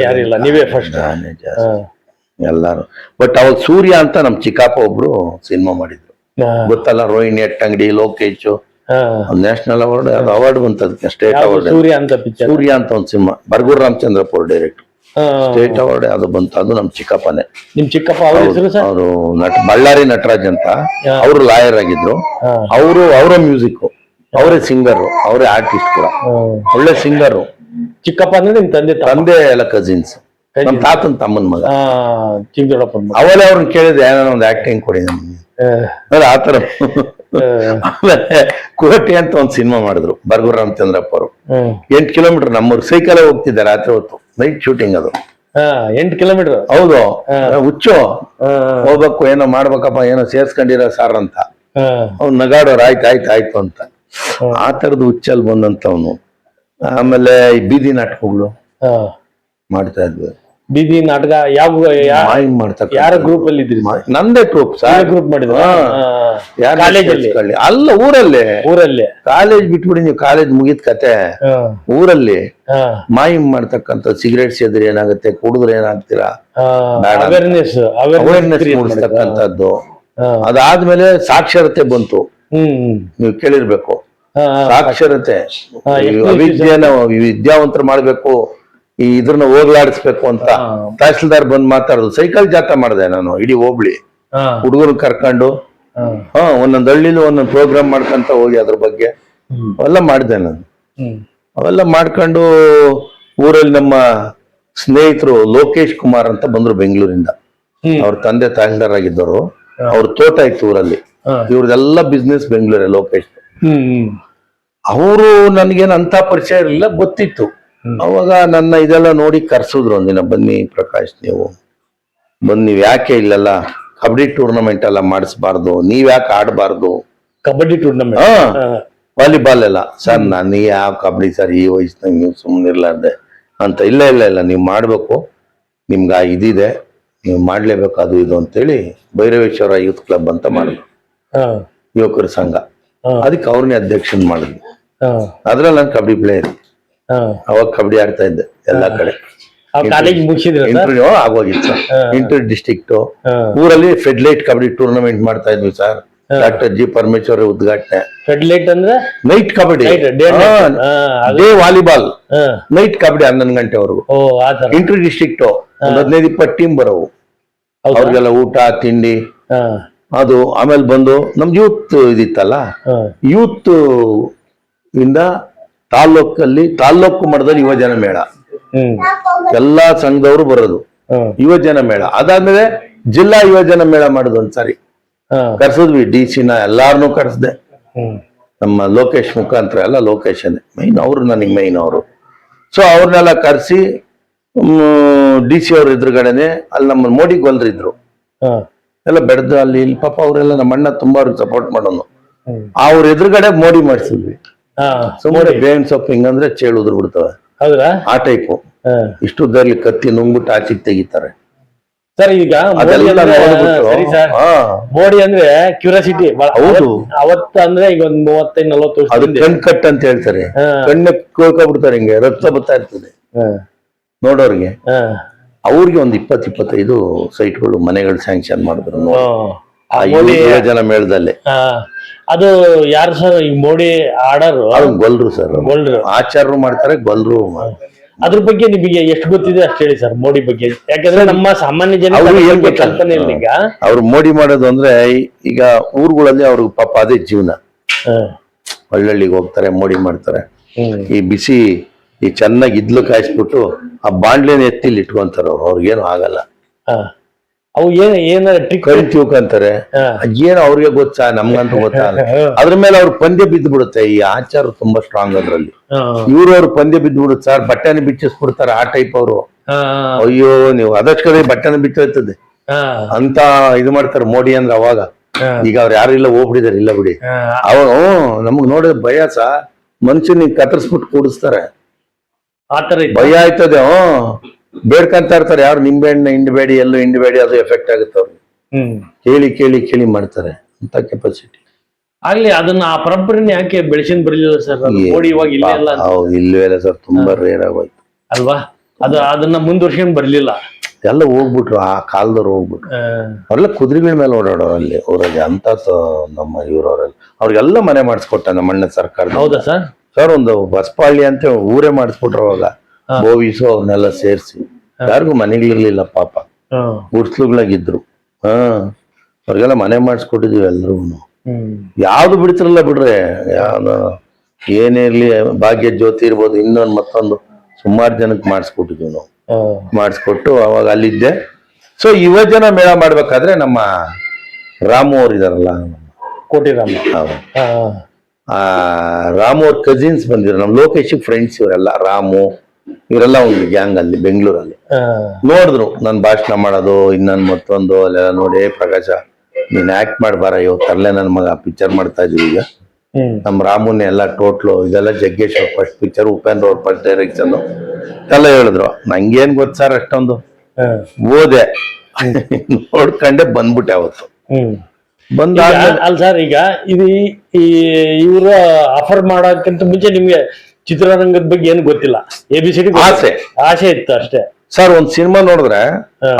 ಯಾರಿಲ್ಲ, ನೀವೇ ಫಸ್ಟ್ ಎಲ್ಲಾರು. ಬಟ್ ಅವಾಗ ಸೂರ್ಯ ಅಂತ ನಮ್ ಚಿಕ್ಕಪ್ಪ ಒಬ್ರು ಸಿನಿಮಾ ಮಾಡಿದ್ರು, ಗೊತ್ತಲ್ಲ? ರೋಹಿಣಿ ಅಟ್ಟಂಗಡಿ, ಲೋಕೇಶ್, ನ್ಯಾಷನಲ್ ಅವಾರ್ಡ್ ಬಂತದಕ್ಕೆ, ಸ್ಟೇಟ್ ಅವಾರ್ಡ್. ಸೂರ್ಯ ಅಂತ ಒಂದು cinema, Bargur Ramachandrapura direct, state award ಅದು ಬಂತು. ಅದು ನಮ್ ಚಿಕ್ಕಪ್ಪನೇ. ನಿಮ್ ಚಿಕ್ಕಪ್ಪ ಅವರು ಬಳ್ಳಾರಿ ನಟರಾಜ್ ಅಂತ, ಅವರು ಲಾಯರ್ ಆಗಿದ್ರು. ಅವರ ಮ್ಯೂಸಿಕ್, ಅವರೇ ಸಿಂಗರ್, ಅವರೇ ಆರ್ಟಿಸ್ಟ್ ಕೂಡ, ಒಳ್ಳೆ ಸಿಂಗರ್. ಚಿಕ್ಕಪ್ಪ ಅಂದ್ರೆ ನಿಮ್ ತಂದೆ ಎಲ್ಲ ಕಸಿನ್ಸ್. ನಮ್ ತಾತನ್ ತಮ್ಮನ್ ಮಗ. ಚಿಕ್ಕದೊಡ್ಡಪ್ಪ. ಅವಲೇ ಅವ್ರನ್ನ ಕೇಳಿದ್ರೆ, ಏನೋ ಒಂದು ಆಕ್ಟಿಂಗ್ ಕೊಡಿ ನಮ್ಗೆ. ಅಂದ್ರೆ ಆತರ. ಆಮೇಲೆ ಕೋಟೆ ಅಂತ ಒಂದ್ ಸಿನಿಮಾ ಮಾಡಿದ್ರು ಬರ್ಗೂರ್ ರಾಮಚಂದ್ರಪ್ಪ ಅವರು. 8 ಕಿಲೋಮೀಟರ್ ನಮ್ಮೂರು ಸೈಕಲ್ ಹೋಗ್ತಿದ್ದೆ ರಾತ್ರಿ ಹೊತ್ತು, ನೈಟ್ ಶೂಟಿಂಗ್ ಅದು. 8 ಕಿಲೋಮೀಟರ್. ಹೌದು, ಹುಚ್ಚು ಹೋಗ್ಬೇಕು, ಏನೋ ಮಾಡ್ಬೇಕಪ್ಪ, ಏನೋ ಸೇರ್ಸ್ಕೊಂಡಿರೋ ಸಾರ್ ಅಂತ. ಅವ್ನು ನಗಾಡೋರು ಆಯ್ತು ಅಂತ. ಆ ತರದ ಹುಚ್ಚಲ್ ಬಂದಂತವನು. ಆಮೇಲೆ ಈ ಬೀದಿ ನಾಟಕಗಳು ಮಾಡ್ತಾ ಇದ್ವಿ. ಬೀದಿ ನಾಟಕ ಯಾವ ಯಾರ ಗ್ರೂಪ್ ಅಲ್ಲಿ ಇದ್ರಿ? ನಂದೇ ಗ್ರೂಪ್ ಸರ್. ಗ್ರೂಪ್ ಮಾಡಿದ್ರು ಕಾಲೇಜಲ್ಲಿ ಅಲ್ಲ, ಊರಲ್ಲೇ. ಕಾಲೇಜ್ ಬಿಟ್ಬಿಡಿ ನೀವು, ಕಾಲೇಜ್ ಮುಗಿದ ಕತೆ. ಊರಲ್ಲಿ ಮಾಯಿಮ್ ಮಾಡ್ತಕ್ಕಂಥ ಸಿಗರೇಟ್ ಸೇದ್ರೆ ಏನಾಗುತ್ತೆ, ಕುಡಿದ್ರೆ ಏನಾಗ್ತೀರಾ, ಅವೇರ್ನೆಸ್ ಮೂಡಿಸ್ತಕ್ಕಂಥದ್ದು. ಅದಾದ್ಮೇಲೆ ಸಾಕ್ಷರತೆ ಬಂತು, ನೀವು ಕೇಳಿರ್ಬೇಕು. ಸಾಕ್ಷರತೆ, ವಿದ್ಯಾವಂತರು ಮಾಡ್ಬೇಕು, ಈ ಇದ್ರನ್ನ ಹೋಗ್ಲಾಡಿಸ್ಬೇಕು ಅಂತ ತಹಸೀಲ್ದಾರ್ ಬಂದ್ ಮಾತಾಡೋದು. ಸೈಕಲ್ ಜಾಥಾ ಮಾಡಿದೆ ನಾನು, ಇಡೀ ಹೋಬ್ಳಿ ಹುಡುಗರು ಕರ್ಕೊಂಡು. ಒಂದೊಂದ್ ಹಳ್ಳಿಲಿ ಒಂದೊಂದ್ ಪ್ರೋಗ್ರಾಮ್ ಮಾಡ್ಕೊಂತ ಹೋಗಿ ಅದ್ರ ಬಗ್ಗೆ ಅವೆಲ್ಲ ಮಾಡಿದೆ ನಾನು. ಅವೆಲ್ಲ ಮಾಡ್ಕೊಂಡು ಊರಲ್ಲಿ ನಮ್ಮ ಸ್ನೇಹಿತರು ಲೋಕೇಶ್ ಕುಮಾರ್ ಅಂತ ಬಂದ್ರು ಬೆಂಗಳೂರಿಂದ. ಅವ್ರ ತಂದೆ ತಹಸೀಲ್ದಾರ್ ಆಗಿದ್ದವರು. ಅವ್ರ ತೋಟ ಇತ್ತು ಊರಲ್ಲಿ, ಇವ್ರದೆಲ್ಲ ಬಿಸ್ನೆಸ್ ಬೆಂಗಳೂರೇ ಲೋಕೇಶ್. ಅವರು ನನ್ಗೇನು ಅಂತ ಪರಿಚಯ ಇರಲಿಲ್ಲ, ಗೊತ್ತಿತ್ತು. ಅವಾಗ ನನ್ನ ಇದೆಲ್ಲ ನೋಡಿ ಕರ್ಸಿದ್ರು ಒಂದಿನ, ಬನ್ನಿ ಪ್ರಕಾಶ್, ನೀವು ಯಾಕೆ ಇಲ್ಲೆಲ್ಲ ಕಬಡ್ಡಿ ಟೂರ್ನಮೆಂಟ್ ಎಲ್ಲ ಮಾಡಿಸ್ಬಾರ್ದು, ನೀವ್ ಯಾಕೆ ಆಡಬಾರ್ದು? ಕಬಡ್ಡಿ ಟೂರ್ನಮೆಂಟ್, ವಾಲಿಬಾಲ್ ಎಲ್ಲ. ಸರ್ ನಾನು ಯಾವ ಕಬಡ್ಡಿ ಸರ್, ಈ ವಯಸ್ಸಿನಾಗ ನೀವು ಸುಮ್ಮನೆ ಇರ್ಲಾರ್ದೆ ಅಂತ. ಇಲ್ಲ ನೀವು ಮಾಡ್ಬೇಕು, ನಿಮ್ಗೆ ಇದಿದೆ, ನೀವು ಮಾಡ್ಲೇಬೇಕು, ಅದು ಇದು ಅಂತೇಳಿ ಭೈರವೇಶ್ವರ ಯೂತ್ ಕ್ಲಬ್ ಅಂತ ಮಾಡಿದ್ರು, ಯುವಕರ ಸಂಘ. ಅದಕ್ಕೆ ಅವ್ರನ್ನೇ ಅಧ್ಯಕ್ಷನ್ ಮಾಡಿದ್ವಿ. ಅದ್ರಲ್ಲಿ ನಾನು ಕಬಡ್ಡಿ ಪ್ಲೇಯರ್. ಅವಾಗ ಕಬಡ್ಡಿ ಆಡ್ತಾ ಇದ್ದೆ ಎಲ್ಲಾ ಕಡೆ. ಇಂಟರ್ವ್ಯೂ ಆಗೋಗಿತ್ತು. ಇಂಟರ್ ಡಿಸ್ಟ್ರಿಕ್ಟ್ ಊರಲ್ಲಿ ಫೆಡ್ಲೈಟ್ ಕಬಡ್ಡಿ ಟೂರ್ನಮೆಂಟ್ ಮಾಡ್ತಾ ಇದ್ವಿ ಸರ್. ಡಾಕ್ಟರ್ ಜಿ ಪರಮೇಶ್ವರ್ ಉದ್ಘಾಟನೆ. ಫೆಡ್ಲೈಟ್ ಅಂದ್ರೆ night kabaddi, day volleyball, night kabaddi 11 ಗಂಟೆವರೆಗೂ. ಇಂಟರ್ ಡಿಸ್ಟ್ರಿಕ್ಟ್ 15-20 ಟೀಮ್ ಬರೋವು. ಅವ್ರಿಗೆಲ್ಲ ಊಟ ತಿಂಡಿ ಅದು. ಆಮೇಲೆ ಬಂದು ನಮ್ದು ಯೂತ್ ಇದಿತ್ತಲ್ಲ, ಯೂತ್ ಇಂದ ತಾಲ್ಲೂಕು ಮಟ್ಟದಲ್ಲಿ ಯುವಜನ ಮೇಳ, ಎಲ್ಲಾ ಸಂಘದವರು ಬರೋದು ಯುವಜನ ಮೇಳ. ಅದಾದ್ಮೇಲೆ ಜಿಲ್ಲಾ ಯುವಜನ ಮೇಳ ಮಾಡೋದು ಒಂದ್ಸರಿ ಕರ್ಸಿದ್ವಿ. DC-ನ ಎಲ್ಲಾರನು ಕರ್ಸ್ದೆ, ನಮ್ಮ ಲೋಕೇಶ್ ಮುಖಾಂತರ. ಎಲ್ಲ ಲೋಕೇಶನ್ ಮೈನ್, ಅವರು ನನಗೆ ಮೈನ್ ಅವರು. ಸೊ ಅವ್ರನ್ನೆಲ್ಲ ಕರ್ಸಿ DC ಅವ್ರ ಎದುರುಗಡೆನೆ ಅಲ್ಲಿ ನಮ್ಮ ಮೋಡಿ ಗೊಲ್ರಿದ್ರು ಎಲ್ಲ ಬೆಳೆದು ಅಲ್ಲಿ ಇಲ್ಲಿ. ಪಾಪ ಅವರೆಲ್ಲ ನಮ್ಮ ಅಣ್ಣ ತುಂಬಾ ಅವ್ರಿಗೆ ಸಪೋರ್ಟ್ ಮಾಡೋನು. ಅವ್ರ ಎದುರುಗಡೆ ಮೋಡಿ ಮಾಡಿಸಿದ್ವಿ. ಸುಮ್ಮನೆ ಬೇವಿನ ಸೊಪ್ಪು ಹಿಂಗಂದ್ರೆ ಚೇಳು ಉದುರು ಬಿಡ್ತವೆ, ಆ ಟೈಪು. ಇಷ್ಟುದ್ದಲ್ಲಿ ಕತ್ತಿ ನುಂಗ್ಬಿಟ್ಟು ಆಚೆಗೆ ತೆಗಿತಾರೆ ಸರ್. ಈಗ ಮೋಡಿ ಅಂದ್ರೆ ಕ್ಯೂರಿಯಾಸಿಟಿ. ಹೌದು, ಅವತ್ತು ಅಂದ್ರೆ ಈಗ ಒಂದ್ 35-40 ವರ್ಷ ಅದು ಕಣ್ ಕಟ್ ಅಂತ ಹೇಳ್ತಾರೆ. ಕಣ್ಣ ಕೋಳ್ಕೊಬಿಡ್ತಾರೆ, ಹಿಂಗೆ ರಕ್ತ ಬರ್ತಾ ಇರ್ತದೆ ನೋಡೋರ್ಗೆ. ಅವ್ರಿಗೆ ಒಂದು 20-25 ಸೈಟ್ಗಳು, ಮನೆಗಳು ಸ್ಯಾಂಕ್ಷನ್ ಮಾಡಿದ್ರು ಯೋಜನಾ ಮೇಳದಲ್ಲಿ. ಅದು ಯಾರು ಸರ್ ಈ ಮೋಡಿ ಆಡೋರು? ಗೊಲ್ರು ಸರ್, ಆಚಾರ್ಯರು ಮಾಡ್ತಾರೆ, ಗೊಲ್ರು. ಅದ್ರ ಬಗ್ಗೆ ನಿಮಗೆ ಎಷ್ಟು ಗೊತ್ತಿದೆ ಅಷ್ಟು ಹೇಳಿ ಸರ್, ಮೋಡಿ ಬಗ್ಗೆ. ಯಾಕಂದ್ರೆ ನಮ್ಮ ಸಾಮಾನ್ಯ ಜನ ಈಗ ಅವ್ರು ಮೋಡಿ ಮಾಡೋದು ಅಂದ್ರೆ, ಈಗ ಊರುಗಳಲ್ಲಿ ಅವ್ರಿಗೆ ಪಾಪ ಅದೇ ಜೀವನ. ಹಳ್ಳಿಗೆ ಹೋಗ್ತಾರೆ, ಮೋಡಿ ಮಾಡ್ತಾರೆ. ಈ ಬಿಸಿ ಈ ಚೆನ್ನಾಗಿ ಇದ್ಲು ಕಾಯಿಸ್ಬಿಟ್ಟು ಆ ಬಾಂಡ್ಲೆನ ಎತ್ತಿಲಿ ಇಟ್ಕೊಂತಾರ ಅವ್ರಿಗೇನು ಆಗಲ್ಲ. ಅವು ಏನಾರ ಟ್ರಿಕ್ ತಿಳ್ಕೊಂತಾರೆ. ಏನು ಅವ್ರಿಗೆ ಗೊತ್ತಾ, ನಮ್ಗಂತೂ ಗೊತ್ತಾ. ಅದ್ರ ಮೇಲೆ ಅವ್ರ ಪಂದ್ಯ ಬಿದ್ದು ಬಿಡುತ್ತೆ. ಈ ಆಚಾರ ತುಂಬಾ ಸ್ಟ್ರಾಂಗ್ ಅದ್ರಲ್ಲಿ. ಇವ್ರವ್ರ ಪಂದ್ಯ ಬಿದ್ದು ಬಿಡುತ್ತೆ ಸರ್, ಬಟ್ಟೆನ ಬಿಚ್ಚಿಸ್ಬಿಡ್ತಾರೆ ಆ ಟೈಪ್ ಅವರು. ಅಯ್ಯೋ ನೀವು ಅದಕ್ಕೆ ಬಟ್ಟೆನ ಬಿಚ್ಚೋಯ್ತದೆ ಅಂತ ಇದು ಮಾಡ್ತಾರೆ ಮೋಡಿ ಅಂದ್ರೆ. ಅವಾಗ ಈಗ ಅವ್ರು ಯಾರು ಇಲ್ಲ, ಹೋಗ್ಬಿಟ್ಟಿದಾರೆ. ಇಲ್ಲ ಬಿಡಿ, ಅವರು ನಮಗ್ ನೋಡಿದ್ರೆ ಭಯ ಸಾ. ಮನುಷ್ಯನಿಗೆ ಕತ್ತರಿಸ್ಬಿಟ್ಟು ಕೂಡಿಸ್ತಾರೆ, ಭಯ ಆಯ್ತದೆ. ಬೇಡ್ಕಂತ ಇರ್ತಾರೆ, ಯಾರು ನಿಂಬೆಹಣ್ಣು ಹಿಂಡಬೇಡಿ, ಎಲ್ಲೂ ಹಿಂಡಬೇಡಿ, ಅದು ಎಫೆಕ್ಟ್ ಆಗುತ್ತೆ ಅವ್ರಿಗೆ. ಕೇಳಿ ಮಾಡ್ತಾರೆ ಅಂತ ಕೆಪಾಸಿಟಿ. ಆಗ್ಲಿ ಅದನ್ನ ಆ ಪರಂಪರೆನ ಯಾಕೆ ಬೆಳೆಸಿನ್ ಬರಲಿಲ್ಲ ಸರ್? ಮೋಡಿ ಇವಾಗ ಇಲ್ಲೇ ಇಲ್ಲ. ಹೌದು, ಇಲ್ಲವೇ ಇಲ್ಲ ಸರ್, ತುಂಬಾ ರೇರ್ ಆಗೋಯ್ತು ಅಲ್ವಾ? ಅದನ್ನ ಮುಂದುವರ್ಸ್ಕೊಂಡ್ ಬರ್ಲಿಲ್ಲ. ಎಲ್ಲ ಹೋಗ್ಬಿಟ್ರು, ಆ ಕಾಲದವ್ರು ಹೋಗ್ಬಿಟ್ರು. ಅವರೆಲ್ಲ ಕುದುರೆಗಳ ಮೇಲೆ ಓಡಾಡೋರು ಅಲ್ಲಿ ಊರಲ್ಲಿ. ಅಂತ ನಮ್ಮ ಇವ್ರವ್ರಲ್ಲಿ ಅವ್ರಿಗೆಲ್ಲ ಮನೆ ಮಾಡಿಸ್ಕೊಟ್ಟ ನಮ್ಮ ಅಣ್ಣ ಸರ್ಕಾರ. ಹೌದಾ ಸರ್? ಸರ್ ಒಂದು ಬಸಪಾಳ್ಳಿ ಅಂತ ಊರೇ ಮಾಡಿಸ್ಬಿಟ್ರು ಅವಾಗ. ಬೋವಿಸು ಅವನ್ನೆಲ್ಲ ಸೇರ್ಸಿ. ಯಾರಿಗೂ ಮನೆಗಳಿರ್ಲಿಲ್ಲ ಪಾಪ, ಗುಡ್ಸ್ಲುಗಳಾಗಿದ್ರು. ಅವ್ರಿಗೆಲ್ಲ ಮನೆ ಮಾಡಿಸ್ಕೊಟ್ಟಿದ್ವಿ ಎಲ್ರು. ಯಾವ್ದು ಬಿಡ್ತಿರಲ್ಲ ಬಿಡ್ರೆ, ಯಾವ್ದು ಏನೇ ಇರ್ಲಿ, ಭಾಗ್ಯ ಜ್ಯೋತಿ ಇರ್ಬೋದು, ಇನ್ನೊಂದು ಮತ್ತೊಂದು ಸುಮಾರು ಜನಕ್ಕೆ ಮಾಡಿಸ್ಕೊಟ್ಟಿದ್ವಿ ನಾವು. ಮಾಡಿಸ್ಕೊಟ್ಟು ಅವಾಗ ಅಲ್ಲಿದ್ದೆ. ಸೊ ಯುವಜನ ಮೇಳ ಮಾಡ್ಬೇಕಾದ್ರೆ ನಮ್ಮ ರಾಮು ಅವ್ರು ಇದಾರಲ್ಲ, ಕೋಟಿರಾಮ. ಅವ್ರು. ಹಾ ಆ ರಾಮು ಅವ್ರ ಕಸಿನ್ಸ್ ಬಂದಿದ್ರು, ನಮ್ ಲೋಕೇಶ್ ಫ್ರೆಂಡ್ಸ್ ಇವರೆಲ್ಲ. ರಾಮು ಇವರೆಲ್ಲ ಒಂದು ಗ್ಯಾಂಗ್ ಅಲ್ಲಿ ಬೆಂಗಳೂರಲ್ಲಿ ಹಾ ನೋಡಿದ್ರು ನನ್ ಭಾಷಣ ಮಾಡೋದು, ಇನ್ನೊಂದು ಮತ್ತೊಂದು ಅಲ್ಲೆಲ್ಲ ನೋಡಿ, ಪ್ರಕಾಶ ನೀನ್ ಆಕ್ಟ್ ಮಾಡ್ಬಾರ, ಇವತ್ತು ಅಲ್ಲೇ ನನ್ ಮಗ ಪಿಕ್ಚರ್ ಮಾಡ್ತಾ ಇದೀವಿ ಈಗ. ನಮ್ ರಾಮುನ್ ಎಲ್ಲ ಟೋಟ್ಲು ಇದೆಲ್ಲ ಜಗ್ಗೇಶ್ ಅವ್ರ ಫಸ್ಟ್ ಪಿಕ್ಚರ್, ಉಪೇಂದ್ರ ಅವ್ರ ಫಸ್ಟ್ ಡೈರೆಕ್ಷನ್ ಎಲ್ಲ ಹೇಳಿದ್ರು. ನಂಗೇನ್ ಗೊತ್ತ ಸರ್ ಅಷ್ಟೊಂದು, ಓದೆ ನೋಡ್ಕೊಂಡೆ ಬಂದ್ಬಿಟ್ಟೆ ಅವತ್ತು. ಬಂದಾದ್ಮೇಲೆ ಅಲ್ಲ ಸರ್, ಈಗ ಇದು ಇವರು ಆಫರ್ ಮಾಡೋಕ್ಕಿಂತ ಮುಂಚೆ ನಿಮ್ಗೆ ಚಿತ್ರರಂಗದ ಬಗ್ಗೆ ಏನು ಗೊತ್ತಿಲ್ಲ, ABCD ಆಸೆ ಇತ್ತು ಅಷ್ಟೇ ಸರ್. ಒಂದ್ ಸಿನಿಮಾ ನೋಡಿದ್ರೆ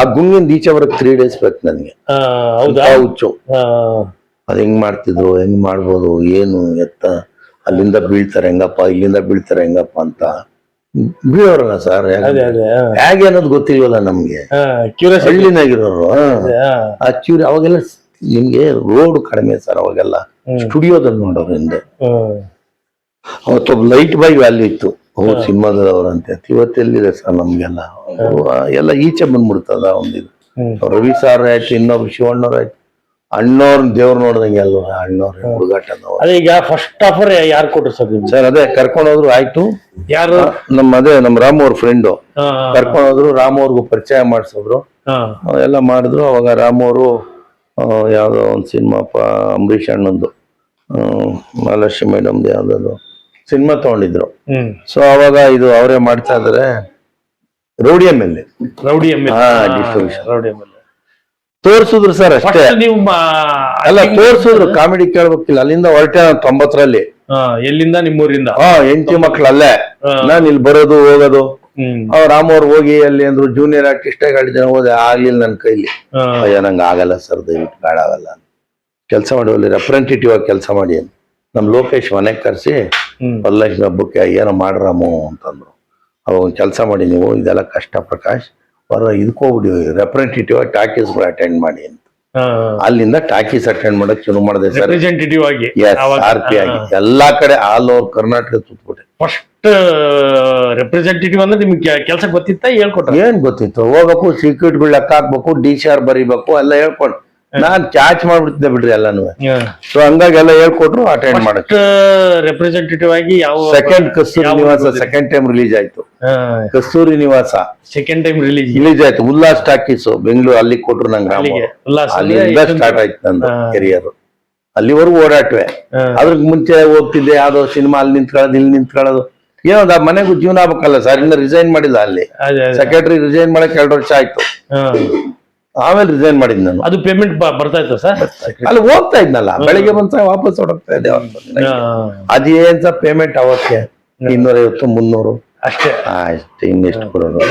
ಆ ಗುಂಗಿನ ಈಚೆ ಬರಕ್ 3 days ಬೇಕು ನನಗೆ. ಹೌದಾ? ಹುಚ್ಚು. ಅದ್ ಹೆಂಗ್ ಮಾಡ್ತಿದ್ರು, ಹೆಂಗ್ ಮಾಡ್ಬೋದು, ಏನು ಎತ್ತ, ಅಲ್ಲಿಂದ ಬೀಳ್ತಾರೆ ಹೆಂಗಪ್ಪ, ಇಲ್ಲಿಂದ ಬೀಳ್ತಾರೆ ಹೆಂಗಪ್ಪ ಅಂತ ಬೀಳೋರಲ್ಲ ಸರ್. ಹೇಗೆ ಅನ್ನೋದು ಗೊತ್ತಿಲ್ವಲ್ಲ ನಮ್ಗೆ, ಹಳ್ಳಿನಾಗಿರೋರು. ಆ ಕ್ಯೂರಿ ಅವಾಗೆಲ್ಲ ನಿಮ್ಗೆ ರೋಡ್ ಕಡಿಮೆ ಸರ್, ಅವಾಗೆಲ್ಲ ಸ್ಟುಡಿಯೋದಲ್ಲಿ ನೋಡೋರು ಹಿಂದೆ. ಅವತ್ತೊಬ್ಬ ಲೈಟ್ ಬೈ ವ್ಯಾಲ್ಯೂ ಇತ್ತು, ಸಿನಿಮಾದವ್ರಂತೆ. ಇವತ್ತೆಲ್ಲಿದೆ ಸರ್ ನಮ್ಗೆಲ್ಲ, ಎಲ್ಲ ಈಚೆ ಬಂದ್ಬಿಡ್ತದ ಒಂದಿದು. ರವಿ ಸಾರ್ ಆಯ್ತು, ಇನ್ನೊಬ್ರು ಶಿವಣ್ಣವ್ರು ಆಯ್ತು, ಅಣ್ಣವ್ರ ದೇವ್ರು ನೋಡ್ದಂಗೆ ಅಲ್ವಾ ಅಣ್ಣವ್ರ ಹುಡುಗಾಟ. ಈಗ ಫಸ್ಟ್ ಆಫರ್ ಯಾರು ಕೊಟ್ರು ಸರ್? ಅದೇ ಕರ್ಕೊಂಡು ಹೋದ್ರು. ಆಯ್ತು, ಯಾರು? ನಮ್ ರಾಮು ಅವ್ರ ಫ್ರೆಂಡು ಕರ್ಕೊಂಡು ಹೋದ್ರು. ರಾಮು ಅವ್ರಿಗೂ ಪರಿಚಯ ಮಾಡಿಸಿದ್ರು, ಎಲ್ಲ ಮಾಡಿದ್ರು. ಅವಾಗ ರಾಮು ಅವರು ಯಾವ್ದೋ ಒಂದು ಸಿನಿಮಾ ಅಂಬರೀಷ್ ಅಣ್ಣಂದು, ಮಹಾಲಕ್ಷ್ಮಿ ಮೇಡಮ್ದು ಯಾವ್ದು ಸಿನಿಮಾ ತಗೊಂಡಿದ್ರು. ಸೊ ಅವಾಗ ಇದು ಅವರೇ ಮಾಡ್ತಾ ಇದಾರೆ, ರೌಡಿ MLA ಡಿಸ್ಟ್ರಿಬ್ಯೂಷನ್ ತೋರ್ಸಿದ್ರು ಸರ್ ಅಷ್ಟೇ. ಅಲ್ಲ ತೋರ್ಸಿದ್ರು, ಕಾಮಿಡಿ ಕೇಳ್ಬೇಕಿಲ್ಲ. ಅಲ್ಲಿಂದ ಹೊರಟೆ 90ರಲ್ಲಿ. ಎಲ್ಲಿಂದ? ನಿಮ್ಮೂರಿಂದ? ಹೆಂಡತಿ ಮಕ್ಳು ಅಲ್ಲೇ, ನಾನ್ ಇಲ್ಲಿ ಬರೋದು ಹೋಗೋದು. ರಾಮ್ ಅವ್ರು ಹೋಗಿ ಅಲ್ಲಿ ಅಂದ್ರು ಜೂನಿಯರ್ ಆರ್ಟಿಸ್ಟ್ ಆಗಿ 2 ಜನ ಹೋದೆ, ಆಗ್ಲಿಲ್ಲ ನನ್ ಕೈಲಿ. ಅಯ್ಯೋ ನಂಗೆ ಆಗಲ್ಲ ಸರ್, ದಯವಿಟ್ಟು ಬೇಡ ಆಗಲ್ಲ, ಕೆಲಸ ಮಾಡಿ ಅಲ್ಲಿ ರೆಪ್ರೆಸೆಂಟೇಟಿವ್ ಆಗಿ ಕೆಲಸ ಮಾಡಿ ಅಂತ ನಮ್ ಲೋಕೇಶ್ ಮನೆಗೆ ಕರ್ಸಿ ವರಲಕ್ಷ್ಮಿ ಹಬ್ಬಕ್ಕೆ ಏನೋ ಮಾಡ್ರಾಮು ಅಂತಂದ್ರು. ಅವಾಗ ಕೆಲಸ ಮಾಡಿ, ನೀವು ಇದೆಲ್ಲ ಕಷ್ಟ ಪ್ರಕಾಶ್, ಇದಕ್ಕೋಗ್ಬಿಡಿ ರೆಪ್ರೆಸೆಂಟೇಟಿವ್ ಆಗಿ ಟಾಕೀಸ್ ಅಟೆಂಡ್ ಮಾಡಿ ಅಂತ. ಅಲ್ಲಿಂದ ಟಾಕೀಸ್ ಅಟೆಂಡ್ ಮಾಡಕ್ ಶುರು ಮಾಡಿದೆ ಸರ್, ರೆಪ್ರೆಸೆಂಟೇಟಿವ್ ಆಗಿ. RP ಆಗಿ ಎಲ್ಲಾ ಕಡೆ ಆಲ್ ಓವರ್ ಕರ್ನಾಟಕ ಸುತ್ಬಿಟ್ಟೆ. ಫಸ್ಟ್ ರೆಪ್ರೆಸೆಂಟೇಟಿವ್ ಅಂದ್ರೆ ನಿಮ್ಗೆ ಕೆಲಸ ಗೊತ್ತಿತ್ತ? ಹೇಳ್ಕೊಟ್ಟ? ಏನ್ ಗೊತ್ತಿತ್ತು, ಹೋಗ್ಬೇಕು, ಸೀಕ್ರೆಟ್ ಲೆಕ್ಕ ಹಾಕ್ಬೇಕು, DCR ಬರೀಬೇಕು, ಎಲ್ಲ ಹೇಳ್ಕೊಂಡು ನಾನ್ ಕ್ಯಾಚ್ ಮಾಡ್ಬಿಡ್ತಿದ್ದೆ ಬಿಡ್ರಿ ಎಲ್ಲಾನು. ಸೊ ಹಂಗಾಗಿ ಎಲ್ಲ ಹೇಳ್ಕೊಟ್ರು, ಅಟೆಂಡ್ ಮಾಡಕ್. ರೆಪ್ರೆಸೆಂಟೇಟಿವ್ ಆಗಿ ಯಾವ ಸೆಕೆಂಡ್ ಕಸ್ತೂರಿ ನಿವಾಸ ಸೆಕೆಂಡ್ ಟೈಮ್ ರಿಲೀಸ್ ಆಯ್ತು. ಕಸ್ತೂರಿ ನಿವಾಸ ಸೆಕೆಂಡ್ ಟೈಮ್ ರಿಲೀಸ್ ಆಯ್ತು. ಉಲ್ಲಾಸ್ ಟಾಕೀಸ್ ಬೆಂಗಳೂರು, ಅಲ್ಲಿ ಕೊಟ್ರು ನಂಗೆ. ಅಲ್ಲಿಂದ ಸ್ಟಾರ್ಟ್ ಆಯ್ತು ನಂದು ಕೆರಿಯರ್. ಅಲ್ಲಿವರೆಗೂ ಓಡಾಟ್ವೆ. ಅದ್ರ ಮುಂಚೆ ಹೋಗ್ತಿದ್ದೆ, ಯಾವ್ದೋ ಸಿನಿಮಾ ಅಲ್ಲಿ ನಿಂತ್ಕೊಳ್ಳೋದು, ಇಲ್ಲಿ ನಿಂತ್ಕೊಳ್ಳೋದು, ಏನೋ ಮನೆಗೂ ಜೀವನ ಆಗ್ಬೇಕಲ್ಲ ಸರ್. ಇನ್ನ ರಿಸೈನ್ ಮಾಡಿಲ್ಲ, ಅಲ್ಲಿ ಸೆಕ್ರೆಟರಿ ರಿಸೈನ್ ಮಾಡಕ್ 2 ವರ್ಷ ಆಯ್ತು. ಆಮೇಲೆ ರಿಸೈನ್ ಮಾಡಿದ್ ನಾನು. ಅದು ಪೇಮೆಂಟ್ ಬರ್ತಾ ಇತ್ತು ಸರ್? ಅಲ್ಲಿ ಹೋಗ್ತಾ ಇದ್ನಲ್ಲ, ಬೆಳಿಗ್ಗೆ ಬಂದ ವಾಪಸ್ ಹೊರಡ್ತಾ ಇದ್ದೆ. ಅದೇನ್ ಸರ್ ಪೇಮೆಂಟ್ ಅವಕ್ಕೆ 250 300 ಅಷ್ಟೇ. ಅಷ್ಟೇ, ಇನ್ನೆಷ್ಟು ಕೊಡೋದು.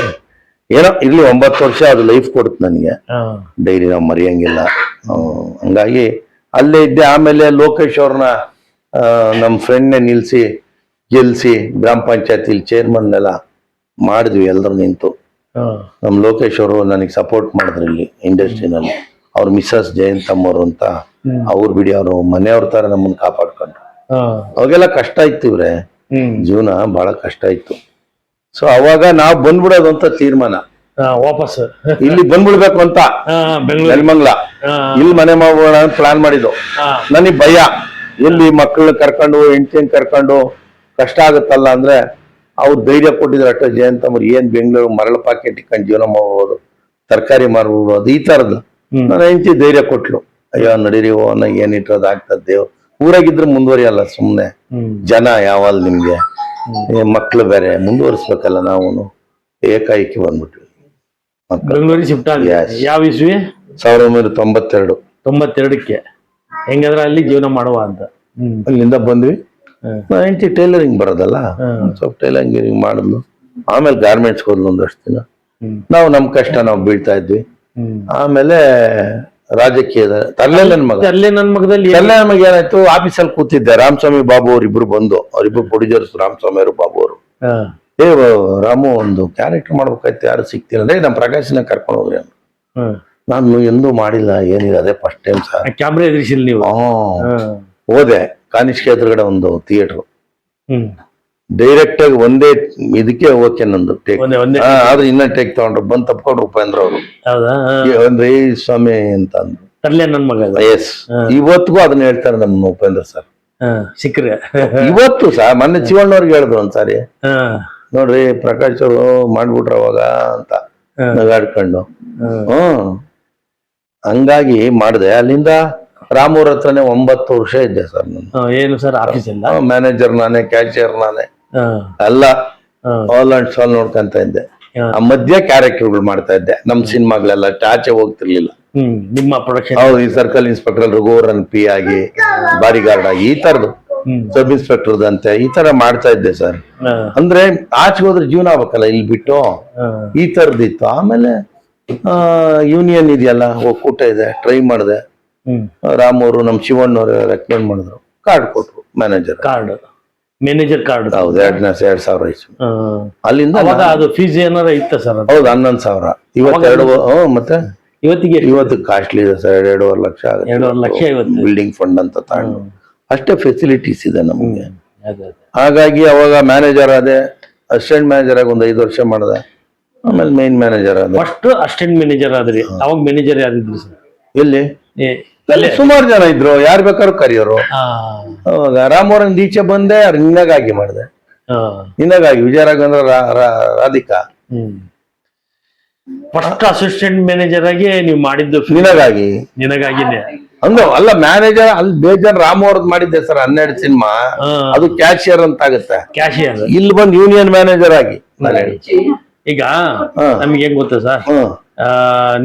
ಏನೋ ಇಲ್ಲಿ 9 ವರ್ಷ ಅದು ಲೈಫ್ ಕೊಡುತ್ತೆ ನನಗೆ, ಡೈಲಿ ನಾವು ಮರೆಯಂಗಿಲ್ಲ. ಹಂಗಾಗಿ ಅಲ್ಲೇ ಇದ್ದೆ. ಆಮೇಲೆ ಲೋಕೇಶ್ ಅವ್ರನ್ನ ನಮ್ ಫ್ರೆಂಡ್ನೇ ನಿಲ್ಸಿ ಗೆಲ್ಸಿ ಗ್ರಾಮ ಪಂಚಾಯತಿಲಿ ಚೇರ್ಮನ್ ಎಲ್ಲ ಮಾಡಿದ್ವಿ ಎಲ್ಲರೂ ನಿಂತು. ನಮ್ ಲೋಕೇಶ್ ಅವರು ನನಗೆ ಸಪೋರ್ಟ್ ಮಾಡಿದ್ರು ಇಲ್ಲಿ ಇಂಡಸ್ಟ್ರಿನಲ್ಲಿ. ಅವ್ರ ಮಿಸ್ಸಸ್ ಜಯಂತಮ್ಮವ್ರು ಅಂತ, ಅವ್ರು ಬಿಡಿ ಅವರು ಮನೆಯವ್ರ ತರ ನಮ್ಮನ್ನ ಕಾಪಾಡ್ಕೊಂಡ್ರು. ಅವಾಗೆಲ್ಲ ಕಷ್ಟ ಇತ್ತು ಇವ್ರೆ, ಜೀವನ ಬಹಳ ಕಷ್ಟ ಇತ್ತು. ಸೊ ಅವಾಗ ನಾವ್ ಬಂದ್ಬಿಡೋದು ಅಂತ ತೀರ್ಮಾನ, ವಾಪಸ್ ಇಲ್ಲಿ ಬಂದ್ಬಿಡ್ಬೇಕು ಅಂತ ನೆಲಮಂಗ್ಲ, ಇಲ್ಲಿ ಮನೆ ಮಾಡೋಣ ಪ್ಲಾನ್ ಮಾಡಿದ್ದು. ನನಗೆ ಭಯ, ಎಲ್ಲಿ ಮಕ್ಕಳನ್ನ ಕರ್ಕೊಂಡು ಹೆಂಡತಿನ ಕರ್ಕೊಂಡು ಕಷ್ಟ ಆಗುತ್ತಲ್ಲ ಅಂದ್ರೆ. ಅವ್ರು ಧೈರ್ಯ ಕೊಟ್ಟಿದ್ರು ಅಷ್ಟೇ, ಜಯಂತಮ್ಮರು ಏನ್ ಬೆಂಗಳೂರು ಮರಳು ಪಾಕೆಟ್ ಇಟ್ಕೊಂಡು ಜೀವನ ಮಾಡ್ಬೋದು, ತರಕಾರಿ ಮಾರ್ಬೋದು, ಈ ತರದ್ದು. ನನ್ನ ಹೆಂಡತಿ ಧೈರ್ಯ ಕೊಟ್ಲು, ಅಯ್ಯೋ ನಡೀರಿ ಓನ ಏನಿಟ್ಟೋದು ಆಗ್ತದ, ದೇವ್ ಊರಾಗಿದ್ರೆ ಮುಂದುವರಿಯಲ್ಲ ಸುಮ್ನೆ, ಜನ ಯಾವಲ್ ನಿಮ್ಗೆ, ಮಕ್ಳು ಬೇರೆ ಮುಂದುವರಿಸ್ಬೇಕಲ್ಲ. ನಾವು ಏಕಾಏಕಿ ಬಂದ್ಬಿಟ್ವಿ ಬೆಂಗಳೂರಿಗೆ ಶಿಫ್ಟ್ ಆಗಿ. ಯಾವ ಇಸ್ವಿ? 1992. 92ಕ್ಕೆ. ಹೆಂಗಂದ್ರೆ ಅಲ್ಲಿ ಜೀವನ ಮಾಡುವ ಅಂತ ಅಲ್ಲಿಂದ ಬಂದ್ವಿ. ಹೆಂಡತಿ ಟೈಲರಿಂಗ್ ಬರೋದಲ್ಲ, ಸ್ವಲ್ಪ ಟೈಲರಿಂಗ್ ಮಾಡಿದ್ಲು. ಆಮೇಲೆ ಗಾರ್ಮೆಂಟ್ಸ್ ಹೋದ್ಲು ಒಂದಷ್ಟು ದಿನ. ನಾವು ನಮ್ ಕಷ್ಟ ನಾವು ಬೀಳ್ತಾ ಇದ್ವಿ. ಆಮೇಲೆ ರಾಜಕೀಯದ ತರ್ಲೆ ನನ್ ಮಗದಲ್ಲಿ ಏನಾಯ್ತು, ಆಫೀಸಲ್ಲಿ ಕೂತಿದ್ದೆ, ರಾಮಸ್ವಾಮಿ ಬಾಬು ಅವ್ರಿಬ್ರು ಬಂದು, ಅವ್ರಿಬ್ರು ಪ್ರೊಡ್ಯೂಸರ್ಸ್, ರಾಮಸ್ವಾಮಿ ಅವರು ಬಾಬು ಅವರು. ರಾಮು ಒಂದು ಕ್ಯಾರೆಕ್ಟರ್ ಮಾಡ್ಬೇಕಾಯ್ತು, ಯಾರು ಸಿಕ್ತಿಲ್ಲ ಅಂದ್ರೆ ನಮ್ ಪ್ರಕಾಶನ ಕರ್ಕೊಂಡು ಹೋಗ್ರಿ ಅಂತ. ನಾನು ಎಂದೂ ಮಾಡಿಲ್ಲ, ಏನಿಲ್ಲ, ಅದೇ ಫಸ್ಟ್ ಟೈಮ್ ಸರ್. ಕ್ಯಾಮ್ರಾ ಎದುರಿಸಿಲ್ಲ ನೀವು? ಹೋದೆ ಕಾನಿಷ್ಕೆ ಎದುರುಗಡೆ ಒಂದು ಥಿಯೇಟರ್, ಡೈರೆಕ್ಟ್ ಆಗಿ ಒಂದೇ ಇದಕ್ಕೆ ಓಕೆ ನಂದು ಟೇಕ್. ಆದ್ರೆ ಇನ್ನ ಟೇಕ್ ತಗೊಂಡ್ರು, ಬಂದ್ ತಪ್ಕೊಂಡ್ರು ಉಪೇಂದ್ರ ಅವರು. ಒಂದ್ರೇ ಸ್ವಾಮಿ ಅಂತ ಅಂದ್ರು. ತರ್ಲೆ ನನ್ ಮಗ ಅದು. ಎಸ್, ಇವತ್ತಿಗೂ ಅದನ್ನ ಹೇಳ್ತಾರೆ ನಮ್ಮ ಉಪೇಂದ್ರ ಸರ್. ಸಿಕ್ಕ್ರೆ ಇವತ್ತು ಸರ್ ಮೊನ್ನೆ ಶಿವಣ್ಣವ್ರಿಗೆ ಹೇಳಿದ್ರು ಒಂದ್ಸಾರಿ, ಹಾ ನೋಡ್ರಿ ಪ್ರಕಾಶ್ ಅವರು ಮಾಡ್ಬಿಟ್ರ ಅವಾಗ ಅಂತ ನಗಾಡ್ಕೊಂಡು. ಹಂಗಾಗಿ ಮಾಡಿದೆ. ಅಲ್ಲಿಂದ ರಾಮೂರ್ ಹತ್ರನೇ 9 ವರ್ಷ ಇದ್ದೆ ಸರ್ ನಾನು. ಏನು ಸರ್ ಆಫೀಸಿಂದ? ಮ್ಯಾನೇಜರ್ ನಾನೇ, ಕ್ಯಾಶಿಯರ್ ನಾನೇ, ಎಲ್ಲ ಆಲ್ ಅಂಡ್ ಸಾಲ್ ನೋಡ್ಕೊಂತ ಇದ್ದೆ. ಆ ಮಧ್ಯ ಕ್ಯಾರೆಕ್ಟರ್ಗಳು ಮಾಡ್ತಾ ಇದ್ದೆ. ನಮ್ ಸಿನಿಮಾಗಳೆಲ್ಲ ಆಚೆ ಹೋಗ್ತಿರ್ಲಿಲ್ಲ. ನಿಮ್ಮ ಪ್ರೊಡಕ್ಷನ್? ಹೌದು, ಈ ಸರ್ಕಲ್ ಇನ್ಸ್ಪೆಕ್ಟರ್ ರಘುವರನ್ ಪಿ ಆಗಿ, ಬಾಡಿಗಾರ್ಡ್ ಆಗಿ, ಈ ತರದ್ದು ಸಬ್ ಇನ್ಸ್ಪೆಕ್ಟರ್ ಅಂತೆ ಈ ತರ ಮಾಡ್ತಾ ಇದ್ದೆ ಸರ್. ಅಂದ್ರೆ ಆಚೆ ಹೋದ್ರೆ ಜೀವನ ಆಗ್ಬೇಕಲ್ಲ, ಇಲ್ಲಿ ಬಿಟ್ಟು ಈ ತರದಿತ್ತು. ಆಮೇಲೆ ಯೂನಿಯನ್ ಇದೆಯಲ್ಲ, ಒಕ್ಕೂಟ ಇದೆ, ಟ್ರೈ ಮಾಡಿದೆ. ರಾಮೂರು ನಮ್ ಶಿವಣ್ಣವ್ರು ರೆಕಮೆಂಡ್ ಮಾಡಿದ್ರು, ಕಾರ್ಡ್ ಕೊಟ್ರು, ಮ್ಯಾನೇಜರ್ ಮ್ಯಾನೇಜರ್ ಕಾರ್ಡ್. ಹೌದು, 2,000 ಇತ್ತು. ಅಲ್ಲಿಂದ ಅದು ಫೀಸ್ ಏನಾರ ಇತ್ತ ಸರ್? ಹೌದು, 11,000. ಮತ್ತೆ ಇವತ್ತು ಕಾಸ್ಟ್ಲಿ ಇದೆ ಸರ್, 2.5 ಲಕ್ಷ ಆಗುತ್ತೆ. 2.5 ಲಕ್ಷ ಬಿಲ್ಡಿಂಗ್ ಫಂಡ್ ಅಂತ ತಗೊಂಡು ಅಷ್ಟೇ ಫೆಸಿಲಿಟೀಸ್ ಇದೆ ನಮಗೆ. ಹಾಗಾಗಿ ಅವಾಗ ಮ್ಯಾನೇಜರ್ ಆದೆ, ಅಸಿಸ್ಟೆಂಟ್ ಮ್ಯಾನೇಜರ್ ಆಗಿ 5 ವರ್ಷ ಮಾಡಿದೆ. ಆಮೇಲೆ ಮೇನ್ ಮ್ಯಾನೇಜರ್ ಆದ. ಫಸ್ಟ್ ಅಸಿಸ್ಟೆಂಟ್ ಮ್ಯಾನೇಜರ್ ಆದ್ರಿ, ಅವಾಗ ಮ್ಯಾನೇಜರ್ ಯಾರಿದ್ರು ಸರ್? ಎಲ್ಲಿ ಸುಮಾರು ಜನ ಇದ್ರು, ಯಾರು ಬೇಕಾದ್ರು ಕರಿಯೋರು. ಅವಾಗ ರಾಮವರನ್ ಈಚೆ ಬಂದೆ, ನಿನಗಾಗಿ ಮಾಡಿದೆ. ನಿನಗಾಗಿ Vijay Raghavendra Radhika first assistant manager ಆಗಿ ನೀವು ಮಾಡಿದ್ದು ನಿನಗಾಗಿನೇ ಅಂದ್ರೆ ಅಲ್ಲ, ಮ್ಯಾನೇಜರ್ ಅಲ್ಲಿ ಬೇಜಾನ್ ರಾಮವರ್ದ್ ಮಾಡಿದ್ದೆ ಸರ್, 12 ಸಿನಿಮಾ. ಅದು ಕ್ಯಾಶಿಯರ್ ಅಂತ ಆಗುತ್ತೆ. ಕ್ಯಾಶಿಯರ್ ಇಲ್ಲಿ ಬಂದು ಯೂನಿಯನ್ ಮ್ಯಾನೇಜರ್ ಆಗಿ. ಈಗ ನಮ್ಗೆ ಹೆಂಗ್ ಗೊತ್ತಾ ಸರ್,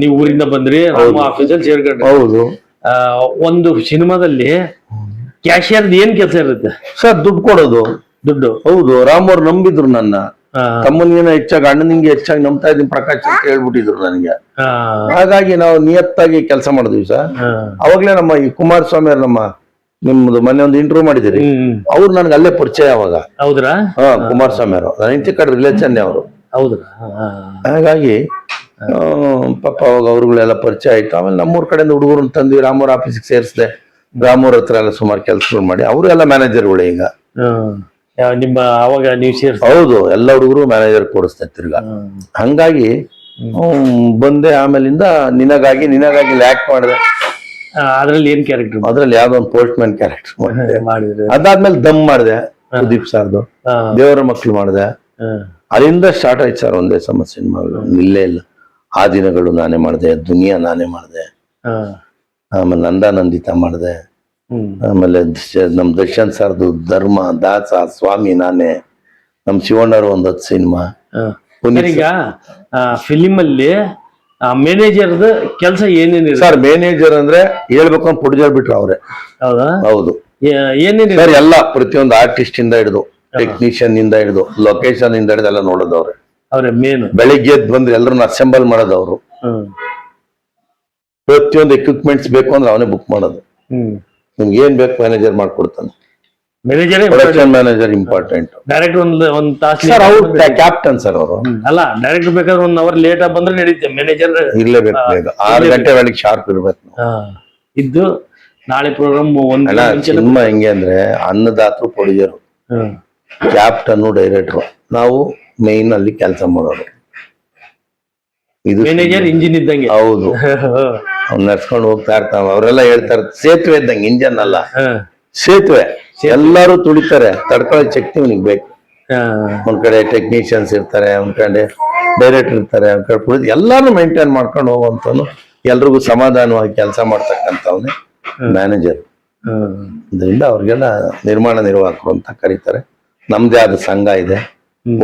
ನೀವು ಊರಿಂದ ಬಂದ್ರಿ, ಆಫೀಸಲ್ಲಿ ಸೇರ್ಕೊಂಡ್ರಿ. ಹೌದು, ಒಂದು ಸಿನಿಮಾದಲ್ಲಿ ಕ್ಯಾಶಿಯರ್ ಏನ್ ಕೆಲಸ ಇರುತ್ತೆ ಸರ್? ದುಡ್ಡು ಕೊಡೋದು. ದುಡ್ಡು. ಹೌದು, ರಾಮವ್ರು ನಂಬಿದ್ರು ನನ್ನ. ತಮ್ಮನಿಗಿನ ಹೆಚ್ಚಾಗಿ, ಅಣ್ಣನಿಗೆ ಹೆಚ್ಚಾಗಿ ನಂಬ್ತಾ ಇದ್ದೀನಿ ಪ್ರಕಾಶ್ ಅಂತ ಹೇಳ್ಬಿಟ್ಟಿದ್ರು ನನಗೆ. ಹಾಗಾಗಿ ನಾವು ನಿಯತ್ತಾಗಿ ಕೆಲಸ ಮಾಡಿದ್ವಿ ಸರ್. ಅವಾಗ್ಲೇ ನಮ್ಮ ಈ ಕುಮಾರಸ್ವಾಮಿ ಅವ್ರು, ನಿಮ್ದು ಮೊನ್ನೆ ಒಂದು ಇಂಟರ್ವ್ಯೂ ಮಾಡಿದಿರಿ, ಅವ್ರು ನನ್ಗೆ ಅಲ್ಲೇ ಪರಿಚಯ ಅವಾಗ. ಹೌದ್ರಾ? ಕುಮಾರಸ್ವಾಮಿ ಅವರು ನನ್ನ ಇಂಚೆ ಕಡೆ ರಿಲೇಷನ್ ಅವರು. ಹೌದ್ರಾ? ಹಾಗಾಗಿ ಪಾಪ ಅವಾಗ ಅವ್ರುಗಳೆಲ್ಲ ಪರಿಚಯ ಆಯ್ತು. ಆಮೇಲೆ ನಮ್ಮೂರ್ ಕಡೆಯಿಂದ ಹುಡುಗರು ತಂದ್ವಿ, ರಾಮೂರ್ ಆಫೀಸಿಗೆ ಸೇರಿಸಿದೆ. ರಾಮೂರ್ ಹತ್ರ ಎಲ್ಲ ಸುಮಾರು ಕೆಲಸಗಳು ಮಾಡಿ, ಅವರು ಎಲ್ಲ ಮ್ಯಾನೇಜರ್ಗಳು ಈಗ. ನಿಮ್ಮ ಅವಾಗ ನೀವು ಸೇರಿಸಿ? ಹೌದು, ಎಲ್ಲ ಹುಡುಗರು ಮ್ಯಾನೇಜರ್ ಕೊಡಿಸ್ತಾ ತಿರ್ಗಾ. ಹಂಗಾಗಿ ಬಂದೆ. ಆಮೇಲಿಂದ ನಿನಗಾಗಿ ಲ್ಯಾಕ್ ಮಾಡಿದೆ. ಅದ್ರಲ್ಲಿ ಏನ್ ಕ್ಯಾರೆಕ್ಟರ್? ಅದ್ರಲ್ಲಿ ಯಾವ್ದೋ ಒಂದು ಪೋಸ್ಟ್ ಮ್ಯಾನ್ ಕ್ಯಾರೆಕ್ಟರ್ ಮಾಡಿದೆ. ಅದಾದ್ಮೇಲೆ ದಮ್ ಮಾಡಿದೆ, ಸುದೀಪ್ ಸರ್ದು ದೇವರ ಮಕ್ಳು ಮಾಡಿದೆ. ಅಲ್ಲಿಂದ ಸ್ಟಾರ್ಟ್ ಆಯ್ತು ಸರ್ ಒಂದೇ ಸಿನಿಮಾಗಳು, ಇಲ್ಲೇ ಇಲ್ಲ. ಆ ದಿನಗಳು ನಾನೇ ಮಾಡಿದೆ, ದುನಿಯಾ ನಾನೇ ಮಾಡಿದೆ. ಆಮೇಲೆ ನಂದಿತ ಮಾಡಿದೆ. ಆಮೇಲೆ ನಮ್ ದರ್ಶನ್ ಸರ್ದು ಧರ್ಮ, ದಾಸ, ಸ್ವಾಮಿ ನಾನೇ. ನಮ್ ಶಿವಣ್ಣರು 10 ಸಿನಿಮಾ. ಈಗ ಫಿಲಿಮ್ ಅಲ್ಲಿ ಮ್ಯಾನೇಜರ್ದ ಕೆಲಸ ಏನೇನಿದೆ ಸರ್? ಮ್ಯಾನೇಜರ್ ಅಂದ್ರೆ ಹೇಳ್ಬೇಕು ಅಂತ ಪುಡ್ಜರ್ ಬಿಟ್ರು ಅವ್ರೆ. ಹೌದಾ? ಹೌದು. ಏನೇನಿದೆ ಸರ್? ಎಲ್ಲ ಪ್ರತಿಯೊಂದು ಆರ್ಟಿಸ್ಟ್ ಇಂದ ಹಿಡಿದು, ಟೆಕ್ನಿಷಿಯನ್ ಇಂದ ಹಿಡಿದು, ಲೊಕೇಶನ್ ಇಂದ ಹಿಡಿದು ಎಲ್ಲ ನೋಡೋದವ್ರೆ. ಮೇನ್ ಬೆಳಿಗ್ಗೆ ಎದ್ದು ಬಂದ್ರೆ ಎಲ್ಲರನ್ನ ಅಸೆಂಬಲ್ ಮಾಡೋದವ್ರು. ಪ್ರತಿಯೊಂದು ಎಕ್ವಿಪ್ಮೆಂಟ್ಸ್ ಬೇಕು ಅಂದ್ರೆ ಅವನೇ ಬುಕ್ ಮಾಡೋದು. ನಿಮ್ಗೆ ಏನ್ ಬೇಕು ಮ್ಯಾನೇಜರ್ ಮಾಡ್ಕೊಡ್ತಾನೆ. Production manager important. ಡೈರೆಕ್ಟ್ ಒಂದ್ ತಾಸು ಸರ್, ಅವ್ರು ಕ್ಯಾಪ್ಟನ್ ಸರ್ ಅವರು. ಅಲ್ಲ, ಡೈರೆಕ್ಟ್ ಬೇಕಾದ್ರೆ 1 ಅವರ್ ಲೇಟ್ ಆಗಿ ಬಂದ್ರೆ ನಡೀತೆ, ಮ್ಯಾನೇಜರ್ ಇರ್ಲೇಬೇಕು. ಬೇಗ 6 ಗಂಟೆ ವೇಳೆಗೆ ಶಾರ್ಪ್ ಇರ್ಬೇಕು ಇದ್ದು. ನಾಳೆ ಪ್ರೋಗ್ರಾಮ್ ಸಿನಿಮಾ ಹೆಂಗೆ ಅಂದ್ರೆ, ಅನ್ನದಾತರು ಪ್ರೊಡ್ಯೂಸರು, ಕ್ಯಾಪ್ಟನ್ ಡೈರೆಕ್ಟರ್, ನಾವು ಮೇನ್ ಅಲ್ಲಿ ಕೆಲಸ ಮಾಡೋರು. ಇದು ಮ್ಯಾನೇಜರ್ ಇಂಜಿನ್ ಇದ್ದಂಗೆ. ಹೌದು, ಅವ್ನು ನಡ್ಸ್ಕೊಂಡು ಹೋಗ್ತಾ ಇರ್ತಾವ. ಅವರೆಲ್ಲ ಹೇಳ್ತಾರೆ ಸೇತುವೆ ಇದ್ದಂಗೆ, ಇಂಜನ್ ಅಲ್ಲ ಸೇತುವೆ. ಎಲ್ಲರೂ ತುಳಿತಾರೆ, ತಡ್ಕೊಳ್ಳೋ ಶಕ್ತಿ ನಿನಗೆ ಬೇಕು. ಒಂದ್ ಕಡೆ ಟೆಕ್ನಿಷಿಯನ್ಸ್ ಇರ್ತಾರೆ, ಒಂದ್ ಕಡೆ ಡೈರೆಕ್ಟರ್ ಇರ್ತಾರೆ, ಒಂದ್ ಕಡೆ ಎಲ್ಲಾರು ಮೇಂಟೈನ್ ಮಾಡ್ಕೊಂಡು ಹೋಗುವಂತವನು, ಎಲ್ರಿಗೂ ಸಮಾಧಾನವಾಗಿ ಕೆಲಸ ಮಾಡ್ತಕ್ಕಂಥವ್ನೇ ಮ್ಯಾನೇಜರ್. ಇದರಿಂದ ಅವ್ರಿಗೆಲ್ಲ ನಿರ್ಮಾಣ ನಿರ್ವಾಹಕರು ಅಂತ ಕರೀತಾರೆ. ನಮ್ದೇ ಆದ ಸಂಘ ಇದೆ,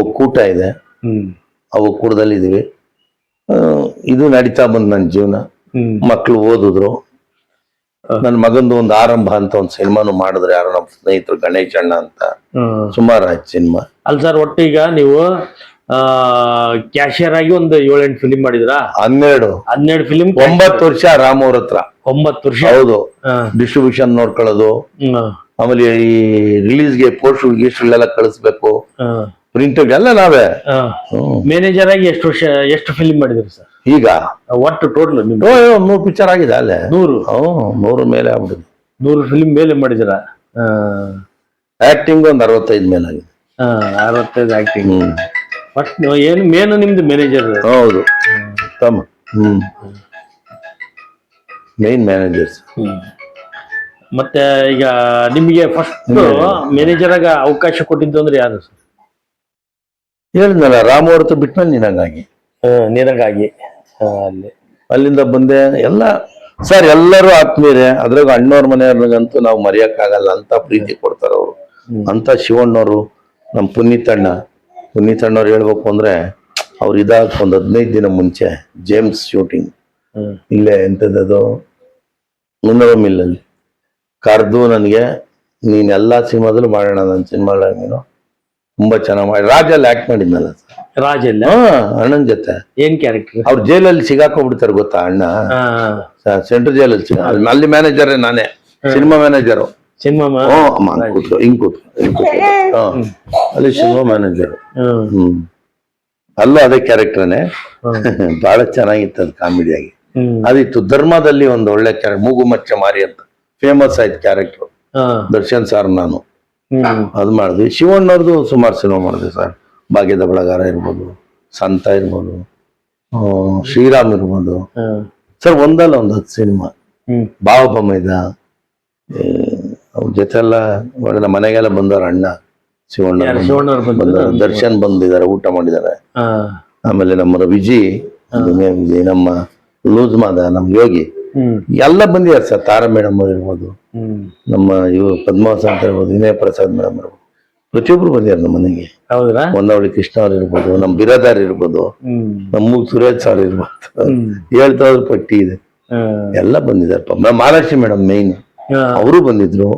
ಒಕ್ಕೂಟ ಇದೆ. ಆ ಒಕ್ಕೂಟದಲ್ಲಿ ಇದೀವಿ. ಇದು ನಡೀತಾ ಬಂದ್ ನನ್ನ ಜೀವನ. ಮಕ್ಳು ಓದಿದ್ರು. ನನ್ನ ಮಗಂದು ಒಂದು ಆರಂಭ ಅಂತ ಒಂದು ಸಿನಿಮಾನು ಮಾಡಿದ್ರೆ ಯಾರು ನಮ್ಮ ಸ್ನೇಹಿತರು, ಗಣೇಶ್ ಅಣ್ಣ ಅಂತ. ಸುಮಾರು ಆಯ್ತು ಸಿನಿಮಾ. ಅಲ್ಲ ಸರ್, ಒಟ್ಟಿಗ ನೀವು ಕ್ಯಾಶಿಯರ್ ಆಗಿ ಒಂದು 7-8 ಫಿಲಿಂ ಮಾಡಿದ್ರ? 12 ಫಿಲಿಂ. 9 ವರ್ಷ ರಾಮವ್ರ ಹತ್ರ. 9 ವರ್ಷ? ಹೌದು. ಡಿಸ್ಟ್ರಿಬ್ಯೂಷನ್ ನೋಡ್ಕೊಳ್ಳೋದು, ಆಮೇಲೆ ಈ ರಿಲೀಸ್ಗೆ ಪೋಸ್ಟ್ ಗೀಸ್ಟ್ಗಳೆಲ್ಲ ಕಳಿಸ್ಬೇಕು, ಪ್ರಿಂಟ್ ಎಲ್ಲ ನಾವೇ. ಮ್ಯಾನೇಜರ್ ಆಗಿ ಎಷ್ಟು ಫಿಲಿಂ ಮಾಡಿದ್ರಿ ಸರ್ ಈಗ? ಒಟ್ಟು ಟೋಟಲ್ 100 ಪಿಕ್ಚರ್ ಆಗಿದೆ ಅಲ್ಲೇ. 100 ಮೇಲೆ ಆಗ್ಬಿಡುದು. 100 ಫಿಲಿಂ ಮೇಲೆ ಮಾಡಿದಿರ? ಆಕ್ಟಿಂಗ್ ಒಂದು 65 ಮೇಲೆ ಆಗಿದೆ. 65 ಆಕ್ಟಿಂಗ್. ಬಟ್ ಏನು ಮೇನ್ ನಿಮ್ದು ಮ್ಯಾನೇಜರ್? ಹೌದು ತಮ್ಮ. Main managers. ಮತ್ತೆ ಈಗ ನಿಮಗೆ ಫಸ್ಟ್ ಮ್ಯಾನೇಜರ್ ಆಗ ಅವಕಾಶ ಕೊಟ್ಟಿದ್ದು ಅಂದ್ರೆ ಯಾರು ಸರ್? ಹೇಳಿದ್ನಲ್ಲ, ರಾಮು ಹೊರತು ಬಿಟ್ಮೇಲೆ ನಿನಗಾಗಿ. ನಿನಗಾಗಿ ಅಲ್ಲಿ ಅಲ್ಲಿಂದ ಬಂದೆ. ಎಲ್ಲ ಸರ್ ಎಲ್ಲರೂ ಆತ್ಮೀಯರೇ, ಅದ್ರಾಗ ಅಣ್ಣವ್ರ ಮನೆಯವ್ರಿಗಂತೂ ನಾವು ಮರೆಯಕ್ಕಾಗಲ್ಲ, ಅಂತ ಪ್ರೀತಿ ಕೊಡ್ತಾರ ಅವರು. ಅಂತ ಶಿವಣ್ಣವರು, ನಮ್ಮ ಪುನೀತಣ್ಣವ್ರು ಹೇಳ್ಬೇಕು ಅಂದ್ರೆ, ಅವ್ರು ಇದಾಗ ಒಂದು 15 ದಿನ ಮುಂಚೆ ಜೇಮ್ಸ್ ಶೂಟಿಂಗ್ ಇಲ್ಲೇ ಎಂಥದ್ದು ಮುನ್ನೂರ ಮಿಲ್ಲಲ್ಲಿ ಕರೆದು ನನಗೆ, ನೀನ್ ಎಲ್ಲಾ ಸಿನಿಮಾದಲ್ಲೂ ಮಾಡೋಣ, ನನ್ನ ಸಿನಿಮಾದಾಗ ನೀನು ತುಂಬಾ ಚೆನ್ನಾಗಿ ಮಾಡಿ. ರಾಜಲ್ಲಿ ಆಕ್ಟ್ ಮಾಡಿದ್ನಲ್ಲ ಸರ್. ರಾಜಲ್ಲ ಅಣ್ಣನ ಜೊತೆ. ಏನ್ ಕ್ಯಾರೆಕ್ಟರ್? ಅವ್ರು ಜೈಲಲ್ಲಿ ಸಿಗಾಕೊಂಡ್ಬಿಡ್ತಾರೆ ಗೊತ್ತಾ ಅಣ್ಣ, ಸೆಂಟ್ರಲ್ ಜೈಲಲ್ಲಿ ಅಲ್ಲಿ ಮ್ಯಾನೇಜರ್ ನಾನೇ, ಸಿನಿಮಾ ಮ್ಯಾನೇಜರು. ಸಿನಿಮಾ ಹಿಂಗ್ ಕೂತ್ಕೊ ಅಲ್ಲಿ ಸಿನಿಮಾ ಮ್ಯಾನೇಜರ್. ಅಲ್ಲೂ ಅದೇ ಕ್ಯಾರೆಕ್ಟರ್ನೇ. ಬಹಳ ಚೆನ್ನಾಗಿತ್ತು ಅದು, ಕಾಮಿಡಿಯಾಗಿ ಅದಿತ್ತು. ಧರ್ಮದಲ್ಲಿ ಒಂದು ಒಳ್ಳೆ ಕ್ಯಾರೆಕ್ಟರ್, ಮೂಗು ಮಚ್ಚ ಮಾರಿ ಅಂತ ಫೇಮಸ್ ಆಯ್ತು ಕ್ಯಾರೆಕ್ಟರ್. ದರ್ಶನ್ ಸರ್ ನಾನು ಅದು ಮಾಡಿದ್ವಿ. ಶಿವಣ್ಣವ್ರದ್ದು ಸುಮಾರು ಸಿನಿಮಾ ಮಾಡಿದ್ವಿ ಸರ್. ಭಾಗ್ಯದ ಬಳಗಾರ ಇರ್ಬೋದು, ಸಂತ ಇರ್ಬೋದು, ಶ್ರೀರಾಮ್ ಇರ್ಬೋದು ಸರ್. ಒಂದಲ್ಲ ಒಂದು 10 ಸಿನಿಮಾ. ಬಾವಬಮೈದ ಅವ್ರ ಜೊತೆ ಎಲ್ಲ ನಮ್ಮ ಮನೆಗೆಲ್ಲ ಬಂದವ್ರ ಅಣ್ಣ ಶಿವಣ್ಣ ಬಂದವರು. ದರ್ಶನ್ ಬಂದಿದ್ದಾರೆ, ಊಟ ಮಾಡಿದ್ದಾರೆ. ಆಮೇಲೆ ನಮ್ಮ ವಿಜಿ, ನಮ್ಮ ಲೂಸ್ ಮಾದ, ನಮ್ಮ ಯೋಗಿ ಎಲ್ಲ ಬಂದಿದ್ದಾರೆ ಸರ್. ತಾರಾ ಮೇಡಮ್ ಅವ್ರು ಇರ್ಬೋದು, ನಮ್ಮ ಇವರು ಪದ್ಮಾವತ್ ಅಂತ ಇರ್ಬೋದು, ವಿನಯ ಪ್ರಸಾದ್ ಮೇಡಮ್ ಇರ್ಬೋದು, ಪ್ರತಿಯೊಬ್ರು ಬಂದಿದ್ದಾರೆ ನಮ್ಮ ಮನೆಗೆ. ಒಂದವಳಿ ಕೃಷ್ಣ ಅವ್ರು ಇರ್ಬೋದು, ನಮ್ಮ ಬಿರಾದಾರ್ ಇರ್ಬೋದು, ನಮ್ಮ ಸುರೇಶ್ ಸರ್ ಇರ್ಬೋದು, ಹೇಳ್ತಾ ಪಟ್ಟಿ ಇದೆ. ಎಲ್ಲ ಬಂದಿದ್ದಾರೆ. ಮಹಾಲಕ್ಷ್ಮಿ ಮೇಡಮ್ ಮೇಯ್ನ್ ಅವರು ಬಂದಿದ್ರು.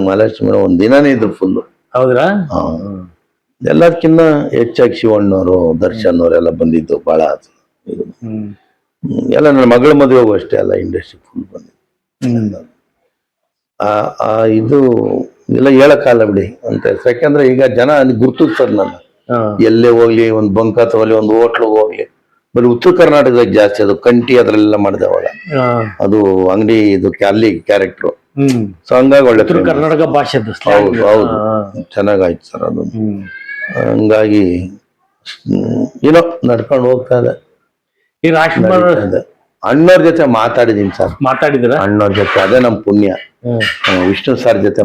ಮಹಾಲಕ್ಷ್ಮಿ ಮೇಡಮ್ ಒಂದ್ ದಿನಾನೇ ಇದ್ರು ಫುಲ್. ಹೌದ್ರಾ? ಎಲ್ಲದಕ್ಕಿಂತ ಹೆಚ್ಚಾಗಿ ಶಿವಣ್ಣವರು, ದರ್ಶನ್ ಅವರೆಲ್ಲ ಬಂದಿದ್ದು ಬಹಳ. ಎಲ್ಲ ನನ್ನ ಮಗಳ ಮದುವೆಗೂ ಅಷ್ಟೇ ಅಲ್ಲ, ಇಂಡಸ್ಟ್ರಿ ಫುಲ್ ಬಂದಿದ್ದು. ಇದು ಎಲ್ಲ ಹೇಳಕ್ಕಾಗಲ್ಲ ಬಿಡಿ ಅಂತ. ಯಾಕಂದ್ರೆ ಈಗ ಜನ ಗುರ್ತಿಸ್ತಾರೆ ನನ್ನ, ಎಲ್ಲೇ ಹೋಗ್ಲಿ, ಒಂದು ಬಂಕ್ ಅಥವಾ ಒಂದು ಹೋಟ್ಲು ಹೋಗ್ಲಿ, ಬರೀ ಉತ್ತರ ಕರ್ನಾಟಕದಾಗ ಜಾಸ್ತಿ. ಅದು ಕಂಟಿ ಅದ್ರಲ್ಲೆಲ್ಲ ಮಾಡಿದವಾಗ ಅದು ಅಂಗಡಿ, ಇದು ಅಲ್ಲಿ ಕ್ಯಾರೆಕ್ಟ್ರು. ಸೊ ಹಂಗಾಗಿ ಒಳ್ಳೆ ಕರ್ನಾಟಕ ಭಾಷೆ. ಹೌದು ಹೌದು, ಚೆನ್ನಾಗಾಯ್ತು ಸರ್ ಅದು. ಹಂಗಾಗಿ ಏನೋ ನಡ್ಕೊಂಡು ಹೋಗ್ತಾ ಇದೆ. ಈ ರಾಜ್ಕುಮಾರ್ ಅಣ್ಣವ್ರ ಜೊತೆ ಮಾತಾಡಿದೀನಿ ಸರ್. ಮಾತಾಡಿದ್ರ? ಅಣ್ಣವ್ರ ಜೊತೆ, ಅದೇ ನಮ್ಮ ಪುಣ್ಯ. ವಿಷ್ಣು ಸರ್ ಜೊತೆ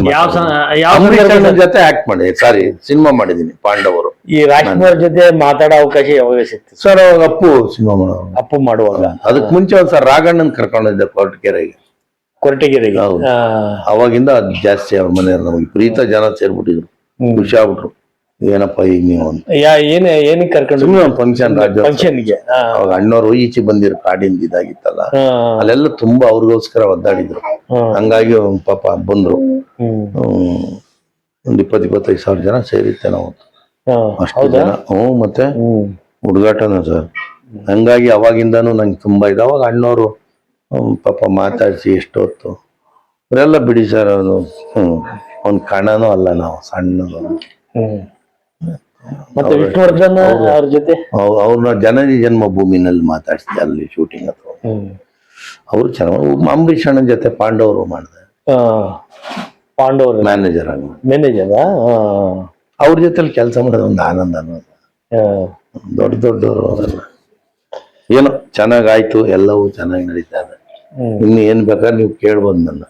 ಜೊತೆ ಆಕ್ಟ್ ಮಾಡಿ, ಸಾರಿ ಸಿನಿಮಾ ಮಾಡಿದೀನಿ, ಪಾಂಡವರು. ಈ ರಾಜ್ಕುಮಾರ್ ಜೊತೆ ಮಾತಾಡೋ ಅವಕಾಶ ಯಾವಾಗ ಸಿಕ್ತು ಸರ್? ಅವಾಗ ಅಪ್ಪು ಸಿನಿಮಾ ಮಾಡೋರು. ಅಪ್ಪು ಮಾಡುವಾಗ ಅದಕ್ ಮುಂಚೆ ಒಂದ್ ಸರ್ ರಾಘಣ್ಣನ್ ಕರ್ಕೊಂಡಿದ್ದೆ ಕೊರಟಗೆರೆಗೆ. ಅವಾಗಿಂದ ಅದ್ ಜಾಸ್ತಿ. ಅವ್ರ ಮನೆಯವ್ರು ನಮಗೆ ಪ್ರೀತ ಜನ ಸೇರ್ಬಿಟ್ಟಿದ್ರು, ಖುಷಿ ಆಗ್ಬಿಟ್ರು. ಏನಪ್ಪ ಈಗ ನೀವು ಅಂತ. ಏನಕ್ಕೆ ಕರ್ಕೊಂಡು? ಫಂಕ್ಷನ್, ಫಂಕ್ಷನ್ಗೆ. ಅವಾಗ ಅಣ್ಣವ್ರು ಈಚೆ ಬಂದಿರು, ಕಾಡಿಂದ ಇದಾಗಿತ್ತಲ್ಲ, ಅಲ್ಲೆಲ್ಲ ತುಂಬಾ ಅವ್ರಿಗೋಸ್ಕರ ಒದ್ದಾಡಿದ್ರು. ಹಂಗಾಗಿ ಪಾಪ ಬಂದ್ರು. ಒಂದ್ 20-25 ಸಾವಿರ ಜನ ಸೇರಿತ್ತೆ ನಾವು, ಅಷ್ಟು ಜನ. ಮತ್ತೆ ಹುಡುಗಾಟನ ಸರ್. ಹಂಗಾಗಿ ಅವಾಗಿಂದಾನು ನಂಗೆ ತುಂಬಾ ಇದೆ. ಅವಾಗ ಅಣ್ಣವ್ರು ಪಾಪ ಮಾತಾಡ್ಸಿ ಎಷ್ಟೊತ್ತು ಅವರೆಲ್ಲ ಬಿಡಿ ಸರ್. ಅದು ಒಂದ್ ಕಣನೂ ಅಲ್ಲ, ನಾವು ಸಣ್ಣದು. ಮತ್ತೆ ವಿಷ್ಣುವರ್ಧನ್ ಅವ್ರ ಜೊತೆ ಅವ್ರನ್ನ ಜನನಿ ಜನ್ಮಭೂಮಿನಲ್ಲಿ ಮಾತಾಡ್ಸಿದೆ, ಅಲ್ಲಿ ಶೂಟಿಂಗ್ ಅಥವಾ. ಅವ್ರು ಚೆನ್ನಾಗಿ. ಅಂಬರೀಷ್ ಅಣ್ಣನ ಜೊತೆ ಪಾಂಡವರು ಮಾಡಿದೆ, ಪಾಂಡವರು ಮ್ಯಾನೇಜರ್ ಆಗಿ. ಮ್ಯಾನೇಜರ್ ಅವ್ರ ಜೊತೆಲಿ ಕೆಲಸ ಮಾಡೋದು ಒಂದು ಆನಂದ ಅನ್ನೋದು. ದೊಡ್ಡವರು ಅವರೆಲ್ಲ. ಏನೋ ಚೆನ್ನಾಗಾಯ್ತು, ಎಲ್ಲವೂ ಚೆನ್ನಾಗಿ ನಡೀತಾ ಇದೆ. ಇನ್ನು ಏನ್ ಬೇಕಾದ್ರೆ ನೀವು ಕೇಳ್ಬೋದು ನನ್ನ.